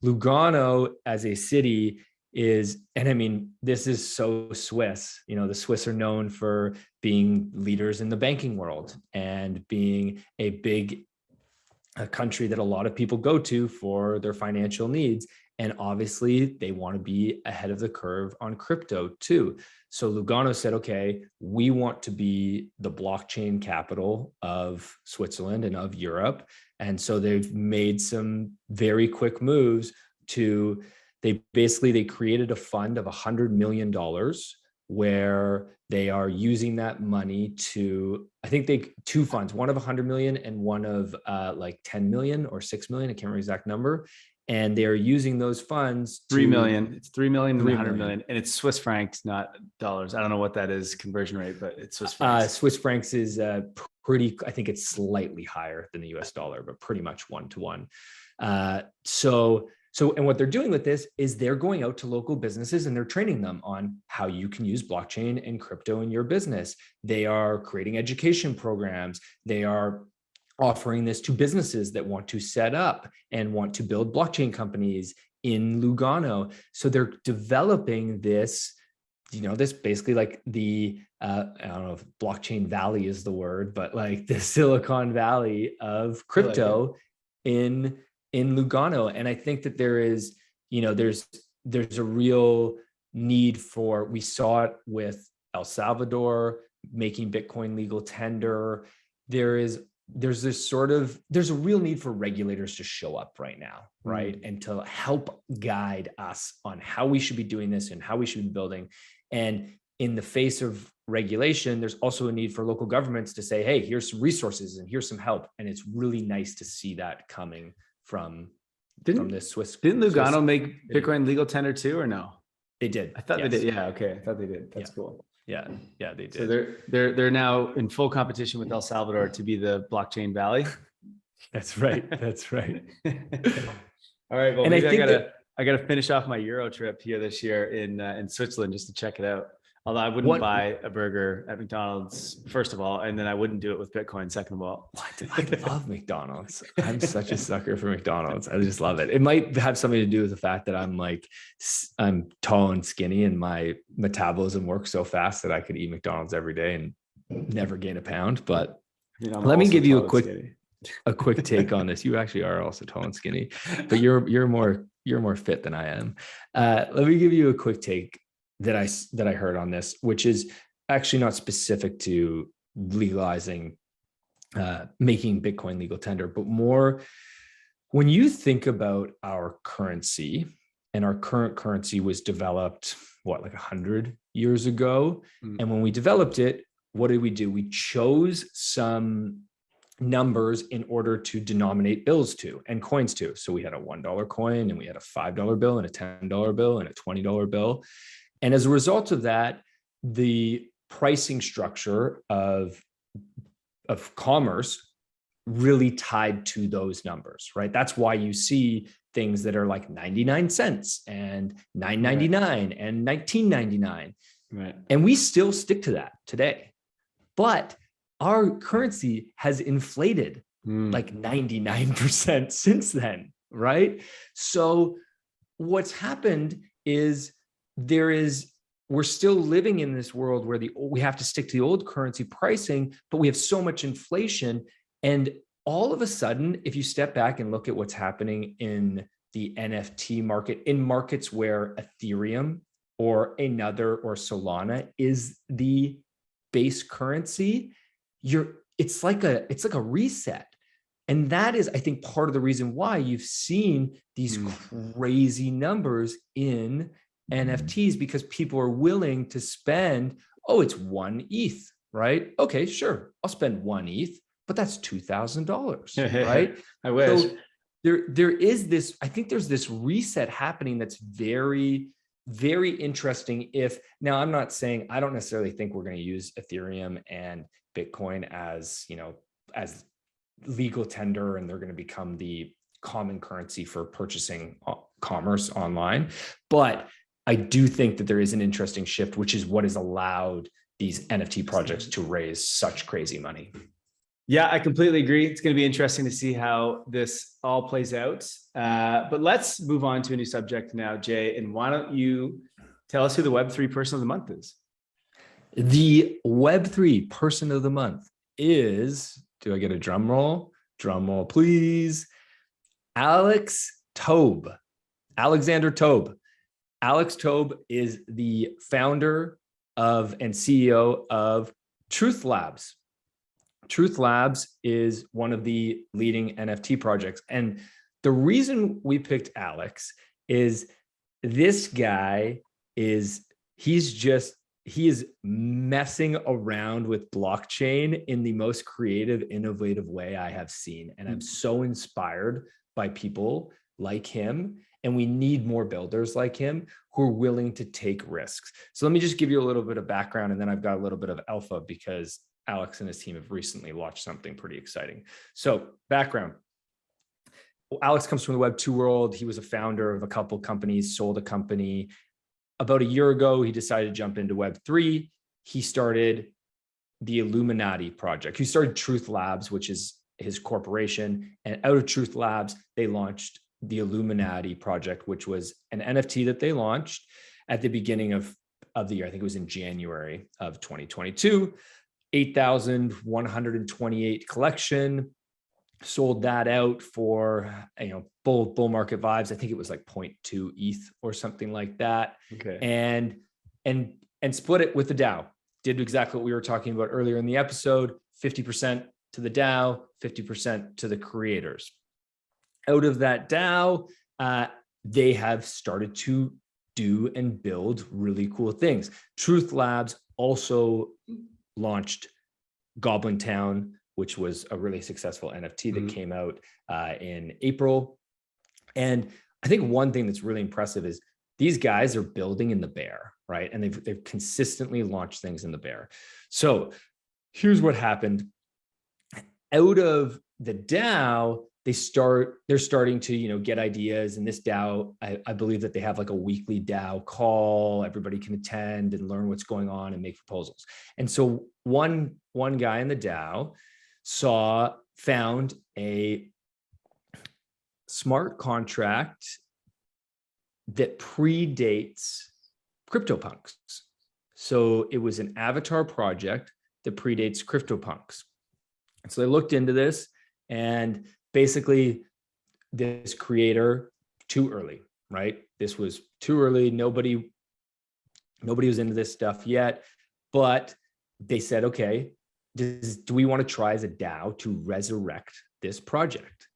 Lugano as a city and I mean, this is so Swiss. The Swiss are known for being leaders in the banking world and being a country that a lot of people go to for their financial needs. And obviously they want to be ahead of the curve on crypto too. So Lugano said, okay, we want to be the blockchain capital of Switzerland and of Europe. And so they've made some very quick moves they created a fund of $100 million where they are using that money to, I think two funds, one of 100 million and one of like 10 million or 6 million. I can't remember the exact number. And they are using those funds. 3 million. It's 3 million and 100 million. And it's Swiss francs, not dollars. I don't know what that is conversion rate, but it's Swiss francs. Swiss francs is I think it's slightly higher than the US dollar, but pretty much 1-to-1. So So, and what they're doing with this is they're going out to local businesses and they're training them on how you can use blockchain and crypto in your business. They are creating education programs. They are offering this to businesses that want to set up and want to build blockchain companies in Lugano. So they're developing this, this basically like the, I don't know if blockchain valley is the word, but like the Silicon Valley of crypto in Lugano. And I think that there is, there's a real need for, we saw it with El Salvador making Bitcoin legal tender. There's a real need for regulators to show up right now, right? And to help guide us on how we should be doing this and how we should be building. And in the face of regulation, there's also a need for local governments to say, hey, here's some resources and here's some help. And it's really nice to see that coming from this Swiss. Didn't Lugano make Bitcoin legal tender too, or no? They did. I thought they did. Yeah. Okay. I thought they did. That's cool. Yeah, they did. So they're now in full competition with El Salvador to be the blockchain valley. That's right. That's right. All right. Well, and I gotta finish off my Euro trip here this year in Switzerland just to check it out. Although I wouldn't buy a burger at McDonald's, first of all, and then I wouldn't do it with Bitcoin, second of all. I love McDonald's. I'm such a sucker for McDonald's. I just love it. It might have something to do with the fact that I'm tall and skinny and my metabolism works so fast that I could eat McDonald's every day and never gain a pound. But let me give you a quick take on this. You actually are also tall and skinny, but you're more fit than I am. Let me give you a quick take that I heard on this, which is actually not specific to legalizing, making Bitcoin legal tender, but more when you think about our currency, and our current currency was developed, like 100 years ago. And when we developed it, what did we do? We chose some numbers in order to denominate bills to and coins to. So we had a $1 coin and we had a $5 bill and a $10 bill and a $20 bill. And as a result of that, the pricing structure of commerce really tied to those numbers, right? That's why you see things that are like 99 cents and $9.99 and $19.99. Right. And we still stick to that today. But our currency has inflated like 99% since then, right? So what's happened is we're still living in this world where we have to stick to the old currency pricing, but we have so much inflation. And all of a sudden, if you step back and look at what's happening in the NFT market, in markets where Ethereum or Solana is the base currency, it's like a reset. And that is, I think, part of the reason why you've seen these crazy numbers in NFTs, because people are willing to spend, it's 1 ETH, right? Okay, sure, I'll spend 1 ETH, but that's $2,000, right? I wish. So there is this, I think there's this reset happening that's very, very interesting. Now I'm not saying, I don't necessarily think we're going to use Ethereum and Bitcoin as legal tender and they're going to become the common currency for purchasing commerce online. But I do think that there is an interesting shift, which is what has allowed these NFT projects to raise such crazy money. Yeah, I completely agree. It's going to be interesting to see how this all plays out. But let's move on to a new subject now, Jay. And why don't you tell us who the Web3 person of the month is? The Web3 person of the month is, do I get a drum roll? Drum roll, please. Alexander Taube. Alex Taube is the founder and CEO of Truth Labs. Truth Labs is one of the leading NFT projects. And the reason we picked Alex is this guy he is messing around with blockchain in the most creative, innovative way I have seen. And I'm so inspired by people like him. And we need more builders like him who are willing to take risks. So let me just give you a little bit of background, and then I've got a little bit of alpha because Alex and his team have recently launched something pretty exciting. So background. Alex comes from the Web2 world. He was a founder of a couple companies, sold a company. About a year ago, he decided to jump into Web3. He started the Illuminati project. He started Truth Labs, which is his corporation. And out of Truth Labs, they launched the Illuminati project, which was an NFT that they launched at the beginning of the year. I think it was in January of 2022. 8,128 collection. Sold that out for, bull market vibes. I think it was like 0.2 ETH or something like that. Okay. And split it with the DAO. Did exactly what we were talking about earlier in the episode, 50% to the DAO, 50% to the creators. Out of that DAO, they have started to do and build really cool things. Truth Labs also launched Goblin Town, which was a really successful NFT that came out in April. And I think one thing that's really impressive is these guys are building in the bear, right? And they've consistently launched things in the bear. So here's what happened. Out of the DAO, they're starting to, get ideas. And this DAO, I believe that they have like a weekly DAO call. Everybody can attend and learn what's going on and make proposals. And so one guy in the DAO found a smart contract that predates CryptoPunks. So it was an avatar project that predates CryptoPunks. And so they looked into this, and basically this creator, too early, right? This was too early. Nobody was into this stuff yet, but they said, okay, do we want to try as a DAO to resurrect this project?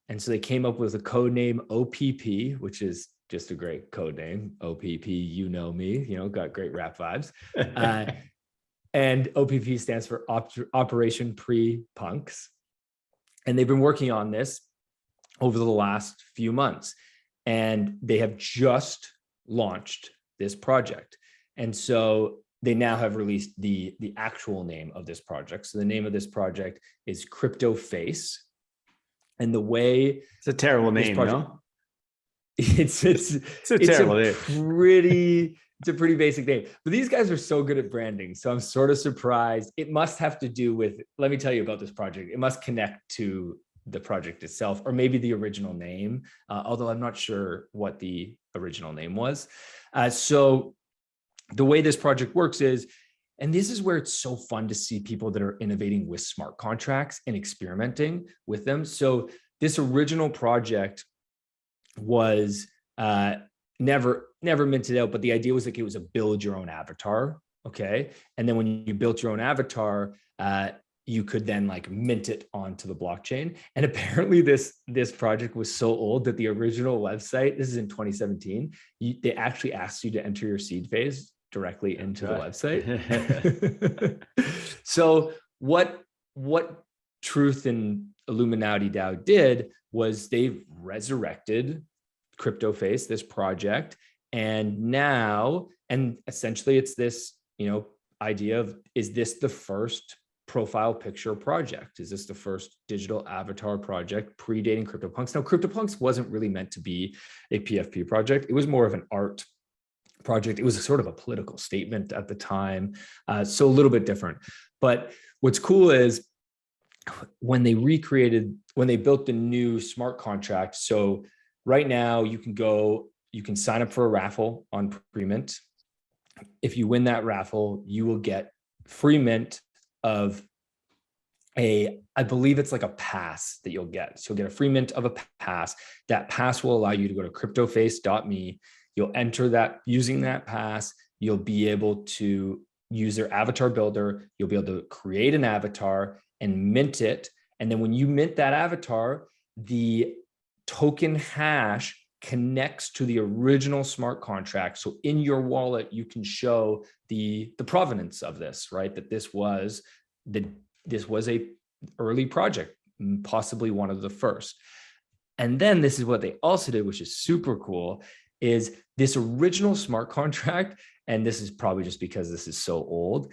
And so they came up with a code name OPP, which is just a great code name. OPP, you know me, got great rap vibes. And OPP stands for Operation Pre-Punks. And they've been working on this over the last few months, and they have just launched this project. And so they now have released the actual name of this project. So the name of this project is Crypto Face. And the way it's a terrible name, no? It's a pretty basic name, but these guys are so good at branding. So I'm sort of surprised. It must have to do with, let me tell you about this project. It must connect to the project itself, or maybe the original name, although I'm not sure what the original name was. So the way this project works is, and this is where it's so fun to see people that are innovating with smart contracts and experimenting with them. So this original project was never minted out, but the idea was like it was a build your own avatar. Okay. And then when you built your own avatar, you could then like mint it onto the blockchain. And apparently this project was so old that the original website, this is in 2017, they actually asked you to enter your seed phase directly into the website. So what Truth and Illuminati DAO did was they've resurrected Crypto Face, this project, and essentially it's this, idea of, is this the first profile picture project? Is this the first digital avatar project predating CryptoPunks? Now, CryptoPunks wasn't really meant to be a PFP project. It was more of an art project. It was a sort of a political statement at the time. So a little bit different. But what's cool is when they built the new smart contract. So right now you can sign up for a raffle on pre-mint. If you win that raffle, you will get free mint of I believe it's like a pass that you'll get. So you'll get a free mint of a pass. That pass will allow you to go to cryptoface.me. You'll enter that using that pass. You'll be able to use their avatar builder. You'll be able to create an avatar and mint it. And then when you mint that avatar, the token hash connects to the original smart contract. So in your wallet, you can show the provenance of this, right? That this was a early project, possibly one of the first. And then this is what they also did, which is super cool, is this original smart contract, and this is probably just because this is so old,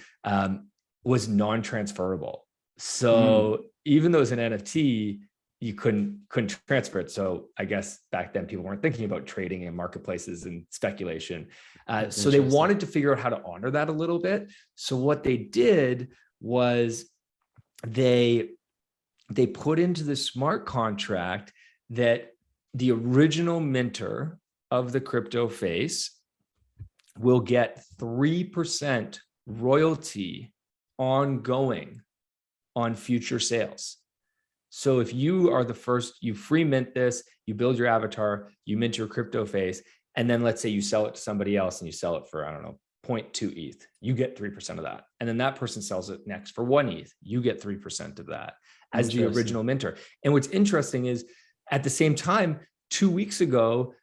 was non-transferable. So even though it's an NFT, you couldn't transfer it. So I guess back then people weren't thinking about trading in marketplaces and speculation. So they wanted to figure out how to honor that a little bit. So what they did was they put into the smart contract that the original minter of the crypto face will get 3% royalty ongoing on future sales. So if you are the first, you free mint this, you build your avatar, you mint your crypto face, and then let's say you sell it to somebody else and you sell it for, I don't know, 0.2 ETH, you get 3% of that. And then that person sells it next for 1 ETH, you get 3% of that as the original minter. And what's interesting is at the same time, 2 weeks ago,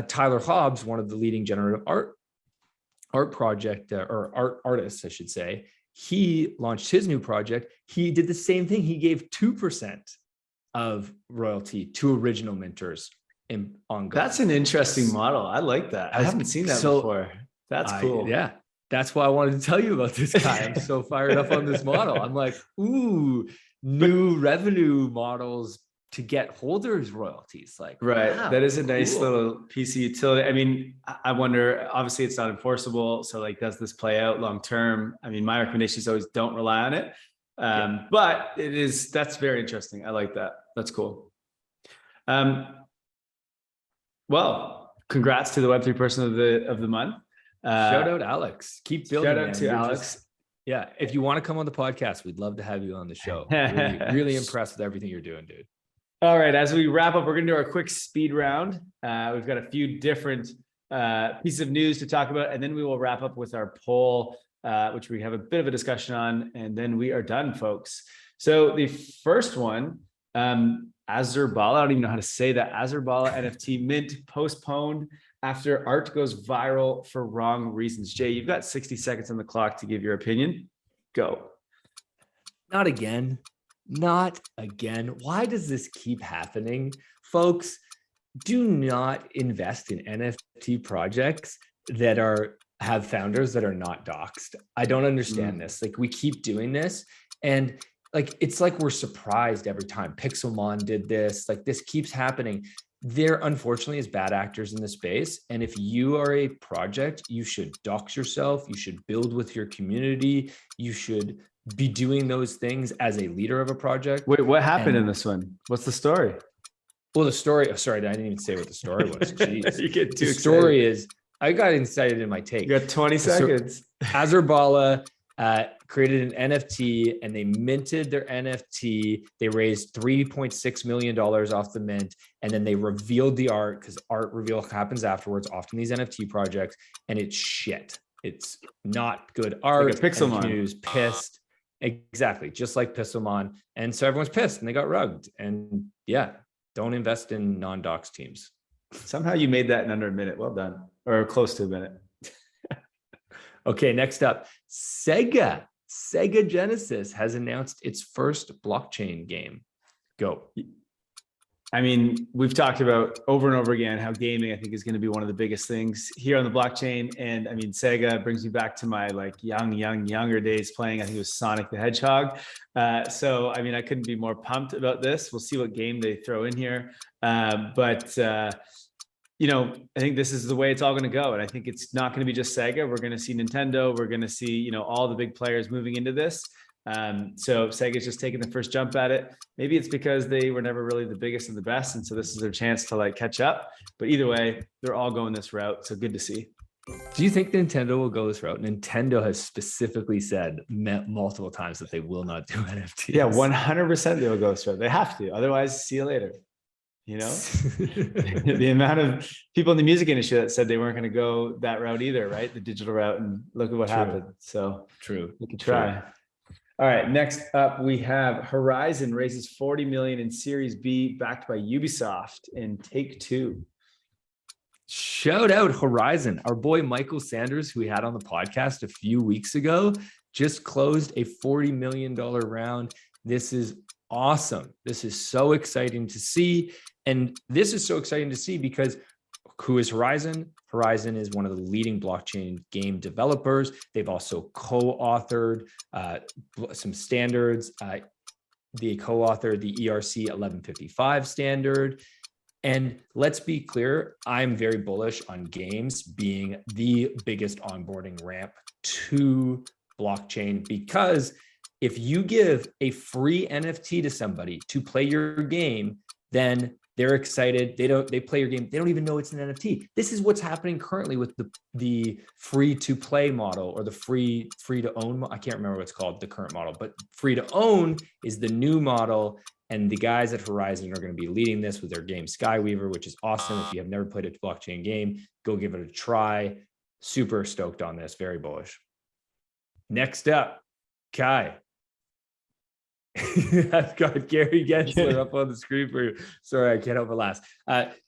Tyler Hobbs, one of the leading generative art project or artists, I should say, he launched his new project. He did the same thing. He gave 2% of royalty to original minters in ongoing. That's an interesting model. I like that. I haven't seen that before. That's cool. Yeah. That's why I wanted to tell you about this guy. I'm so fired up on this model. I'm like, ooh, new revenue models to get holders royalties. Like, right. Wow, that is a nice cool. little piece of utility. I mean, I wonder, obviously it's not enforceable. So like, does this play out long-term? I mean, my recommendation is always don't rely on it. But that's very interesting. I like that. That's cool. Well, congrats to the Web3 person of the month. Shout out Alex. Keep building. Shout out to Alex. Yeah. If you want to come on the podcast, we'd love to have you on the show. Really, really impressed with everything you're doing, dude. All right. As we wrap up, we're going to do our quick speed round. We've got a few different pieces of news to talk about, and then we will wrap up with our poll, which we have a bit of a discussion on, and then we are done, folks. So the first one, Azurbala, I don't even know how to say that. Azurbala NFT mint postponed after art goes viral for wrong reasons. Jay, you've got 60 seconds on the clock to give your opinion. Go. Not again. Not again. Why does this keep happening? Folks, do not invest in NFT projects that have founders that are not doxxed. I don't understand this. Like, we keep doing this, and like, it's like we're surprised every time. Pixelmon did this. Like, this keeps happening. There, unfortunately, is bad actors in the space. And if you are a project, you should dox yourself. You should build with your community. You should be doing those things as a leader of a project. Wait, what happened in this one? What's the story? Well, the story, sorry, I didn't even say what the story was. Jeez. You get too the excited. Story is, I got excited in my take. You got 20 seconds. Azurbala created an NFT and they minted their NFT. They raised $3.6 million off the mint. And then they revealed the art, because art reveal happens afterwards, often these NFT projects, and it's shit. It's not good art. Like a Pixelmon. And the community was pissed. Exactly. Just like Pixelmon. And so everyone's pissed and they got rugged. And yeah, don't invest in non-docs teams. Somehow you made that in under a minute. Well done. Or close to a minute. Okay, next up, Sega Genesis has announced its first blockchain game. Go. I mean, we've talked about over and over again how gaming, I think, is going to be one of the biggest things here on the blockchain. And I mean, Sega brings me back to my like younger days playing, I think it was Sonic the Hedgehog. So, I mean, I couldn't be more pumped about this. We'll see what game they throw in here. You know, I think this is the way it's all going to go. And I think it's not going to be just Sega. We're going to see Nintendo. We're going to see, you know, all the big players moving into this. So Sega's just taking the first jump at it. Maybe it's because they were never really the biggest and the best. And so this is their chance to like catch up. But either way, they're all going this route. So good to see. Do you think Nintendo will go this route? Nintendo has specifically said multiple times that they will not do NFTs. Yeah, 100% they will go this route. They have to. Otherwise, see you later. You know, the amount of people in the music industry that said they weren't going to go that route either, right? The digital route, and look at what happened. So true. We could try. All right. Next up, we have Horizon raises 40 million in Series B, backed by Ubisoft and Take-Two. Shout out Horizon. Our boy Michael Sanders, who we had on the podcast a few weeks ago, just closed a $40 million round. This is awesome. This is so exciting to see. And this is so exciting to see because who is Horizon? Horizon is one of the leading blockchain game developers. They've also co-authored some standards. they co-authored the ERC 1155 standard. And let's be clear, I'm very bullish on games being the biggest onboarding ramp to blockchain, because if you give a free NFT to somebody to play your game, then they're excited. They play your game. They don't even know it's an NFT. This is what's happening currently with the free to play model, or the free to own. I can't remember what it's called, the current model, but free to own is the new model. And the guys at Horizon are going to be leading this with their game Skyweaver, which is awesome. If you have never played a blockchain game, go give it a try. Super stoked on this. Very bullish. Next up, Kai. I've got Gary Gensler up on the screen for you. Sorry, I can't help but laugh.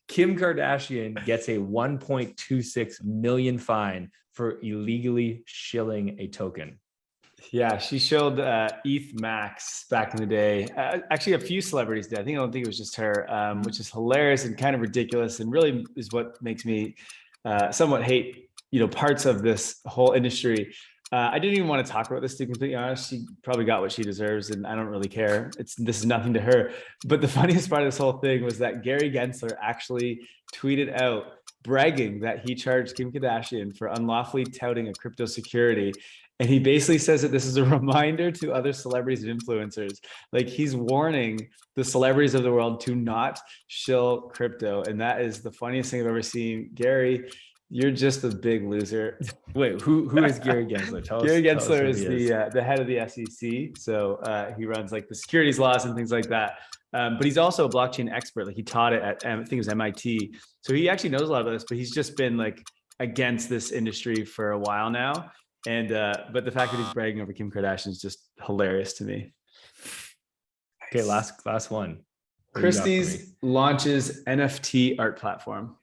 Kim Kardashian gets a 1.26 million fine for illegally shilling a token. Yeah, she showed ETH Max back in the day. Actually, a few celebrities did. I don't think it was just her, which is hilarious and kind of ridiculous, and really is what makes me somewhat hate, parts of this whole industry. I didn't even want to talk about this, to be completely honest. She probably got what she deserves, and I don't really care. This is nothing to her. But the funniest part of this whole thing was that Gary Gensler actually tweeted out bragging that he charged Kim Kardashian for unlawfully touting a crypto security. And he basically says that this is a reminder to other celebrities and influencers. Like, he's warning the celebrities of the world to not shill crypto. And that is the funniest thing I've ever seen. Gary, you're just a big loser. Wait, who is Gary Gensler? Gary Gensler is the head of the SEC. So he runs like the securities laws and things like that. But he's also a blockchain expert. Like, he taught it at, I think it was MIT. So he actually knows a lot about this, but he's just been like against this industry for a while now. And but the fact that he's bragging over Kim Kardashian is just hilarious to me. Okay, last one. Christie's launches NFT art platform.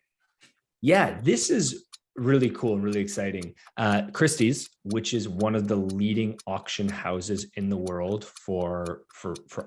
Yeah, this is really cool and really exciting. Christie's, which is one of the leading auction houses in the world for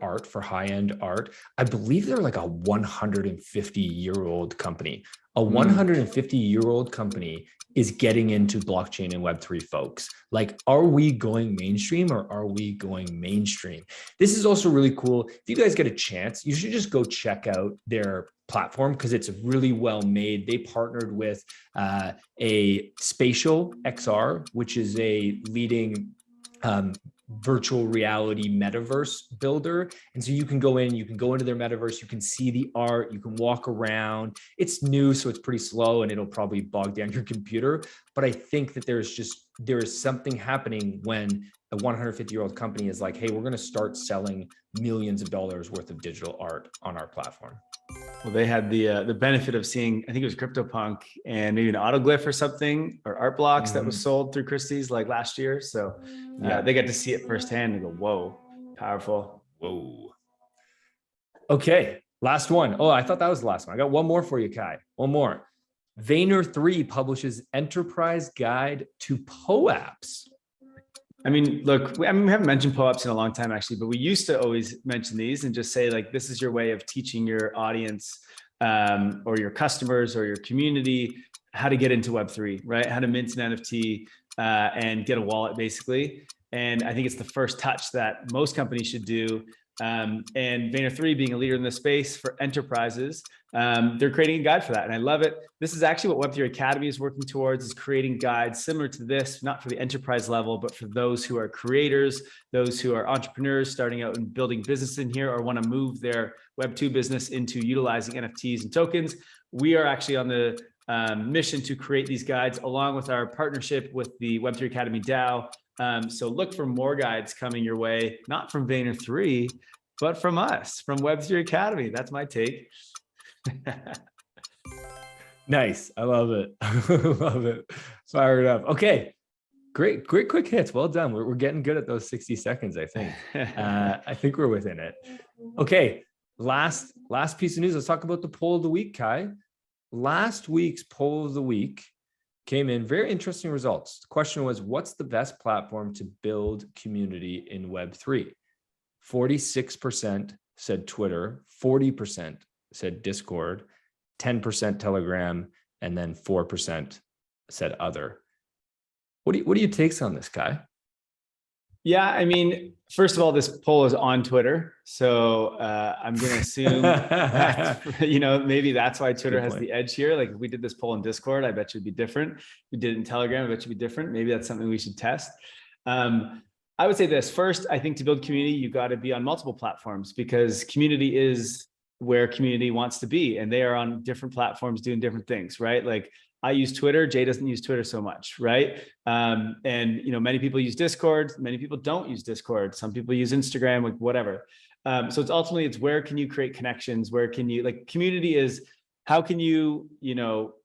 art, for high-end art. I believe they're like a 150-year-old company. A 150-year-old company is getting into blockchain and Web3, folks. Like, are we going mainstream or are we going mainstream? This is also really cool. If you guys get a chance, you should just go check out their platform, because it's really well made. They partnered with a Spatial XR, which is a leading virtual reality metaverse builder. And so you can go into their metaverse, you can see the art, you can walk around. It's new, so it's pretty slow and it'll probably bog down your computer. But I think that there is something happening when a 150-year-old company is like, hey, we're going to start selling millions of dollars worth of digital art on our platform. Well, they had the benefit of seeing, I think it was CryptoPunk and maybe an autoglyph or something, or art blocks that was sold through Christie's like last year. So yeah, they got to see it firsthand and go, whoa, powerful. Whoa. Okay, last one. Oh, I thought that was the last one. I got one more for you, Kai. One more. Vayner3 publishes enterprise guide to POAPs. I mean, look, we haven't mentioned POAPs in a long time, actually, but we used to always mention these and just say, like, this is your way of teaching your audience or your customers or your community how to get into Web3, right? How to mint an NFT and get a wallet, basically. And I think it's the first touch that most companies should do. And Vayner3 being a leader in this space for enterprises, they're creating a guide for that. And I love it. This is actually what Web3 Academy is working towards, is creating guides similar to this, not for the enterprise level, but for those who are creators, those who are entrepreneurs starting out and building business in here, or want to move their Web2 business into utilizing NFTs and tokens. We are actually on the mission to create these guides along with our partnership with the Web3 Academy DAO. So look for more guides coming your way, not from Vayner3, but from us, from Web3 Academy. That's my take. Nice. I love it. I love it. Fired up. Okay. Great quick hits. Well done. We're getting good at those 60 seconds, I think. I think we're within it. Okay. Last piece of news. Let's talk about the poll of the week, Kai. Last week's poll of the week came in very interesting results. The question was, what's the best platform to build community in Web3? 46% said Twitter, 40% said Discord, 10% Telegram, and then 4% said other. What do you takes on this, Kai? Yeah, I mean, first of all, this poll is on Twitter, so I'm going to assume that, maybe that's why Twitter has the edge here. Like if we did this poll in Discord, I bet you it'd be different. If we did it in Telegram, I bet you it'd be different. Maybe that's something we should test. I would say this first. I think to build community, you got to be on multiple platforms because community is where community wants to be, and they are on different platforms doing different things, right? Like I use Twitter. Jay doesn't use Twitter so much, right? And many people use Discord. Many people don't use Discord. Some people use Instagram, like whatever. So it's ultimately where can you create connections? Where can you community is how can you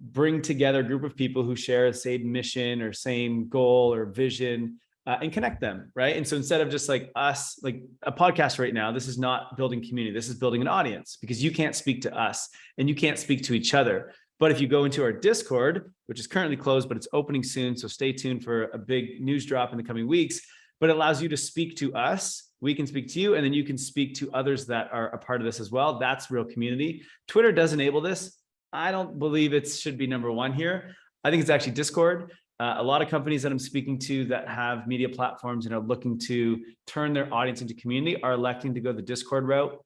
bring together a group of people who share the same mission or same goal or vision and connect them, right? And so instead of just like us, like a podcast right now, this is not building community. This is building an audience because you can't speak to us and you can't speak to each other. But if you go into our Discord, which is currently closed, but it's opening soon, so stay tuned for a big news drop in the coming weeks, but it allows you to speak to us. We can speak to you, and then you can speak to others that are a part of this as well. That's real community. Twitter does enable this. I don't believe it should be number one here. I think it's actually Discord. A lot of companies that I'm speaking to that have media platforms and are looking to turn their audience into community are electing to go the Discord route.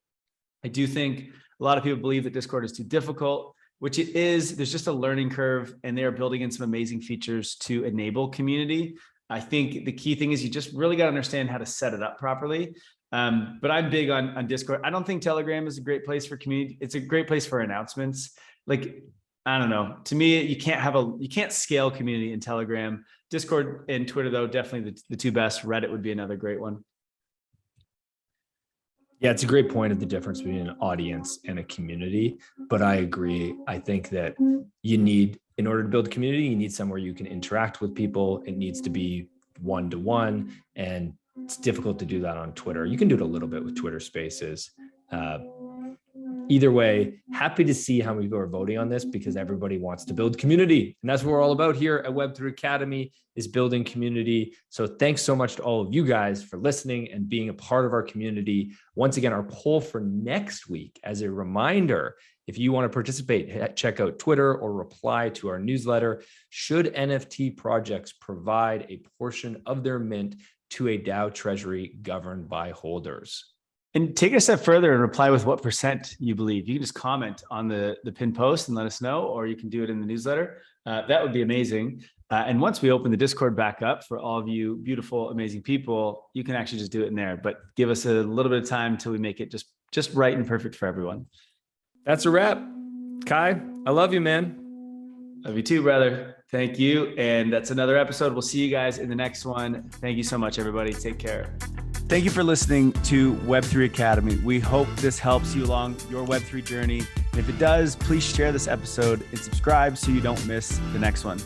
I do think a lot of people believe that Discord is too difficult, which it is. There's just a learning curve, and they are building in some amazing features to enable community. I think the key thing is you just really got to understand how to set it up properly. But I'm big on Discord. I don't think Telegram is a great place for community. It's a great place for announcements. Like, I don't know. To me, you can't scale community in Telegram. Discord and Twitter, though, definitely the two best. Reddit would be another great one. Yeah, it's a great point of the difference between an audience and a community, but I agree. I think that in order to build a community, you need somewhere you can interact with people. It needs to be one-to-one, and it's difficult to do that on Twitter. You can do it a little bit with Twitter Spaces. Either way, happy to see how many people are voting on this because everybody wants to build community. And that's what we're all about here at Web3 Academy, is building community. So thanks so much to all of you guys for listening and being a part of our community. Once again, our poll for next week, as a reminder, if you want to participate, check out Twitter or reply to our newsletter. Should NFT projects provide a portion of their mint to a DAO treasury governed by holders? And take it a step further and reply with what % you believe. You can just comment on the pinned post and let us know, or you can do it in the newsletter. That would be amazing. And once we open the Discord back up for all of you beautiful, amazing people, you can actually just do it in there. But give us a little bit of time until we make it just right and perfect for everyone. That's a wrap. Kai, I love you, man. Love you too, brother. Thank you. And that's another episode. We'll see you guys in the next one. Thank you so much, everybody. Take care. Thank you for listening to Web3 Academy. We hope this helps you along your Web3 journey. And if it does, please share this episode and subscribe so you don't miss the next one.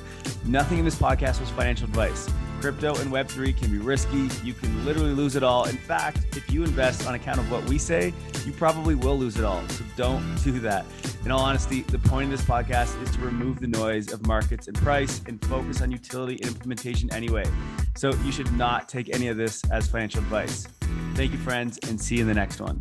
Nothing in this podcast was financial advice. Crypto and Web3 can be risky. You can literally lose it all. In fact, if you invest on account of what we say, you probably will lose it all. So don't do that. In all honesty, the point of this podcast is to remove the noise of markets and price and focus on utility and implementation anyway. So you should not take any of this as financial advice. Thank you, friends, and see you in the next one.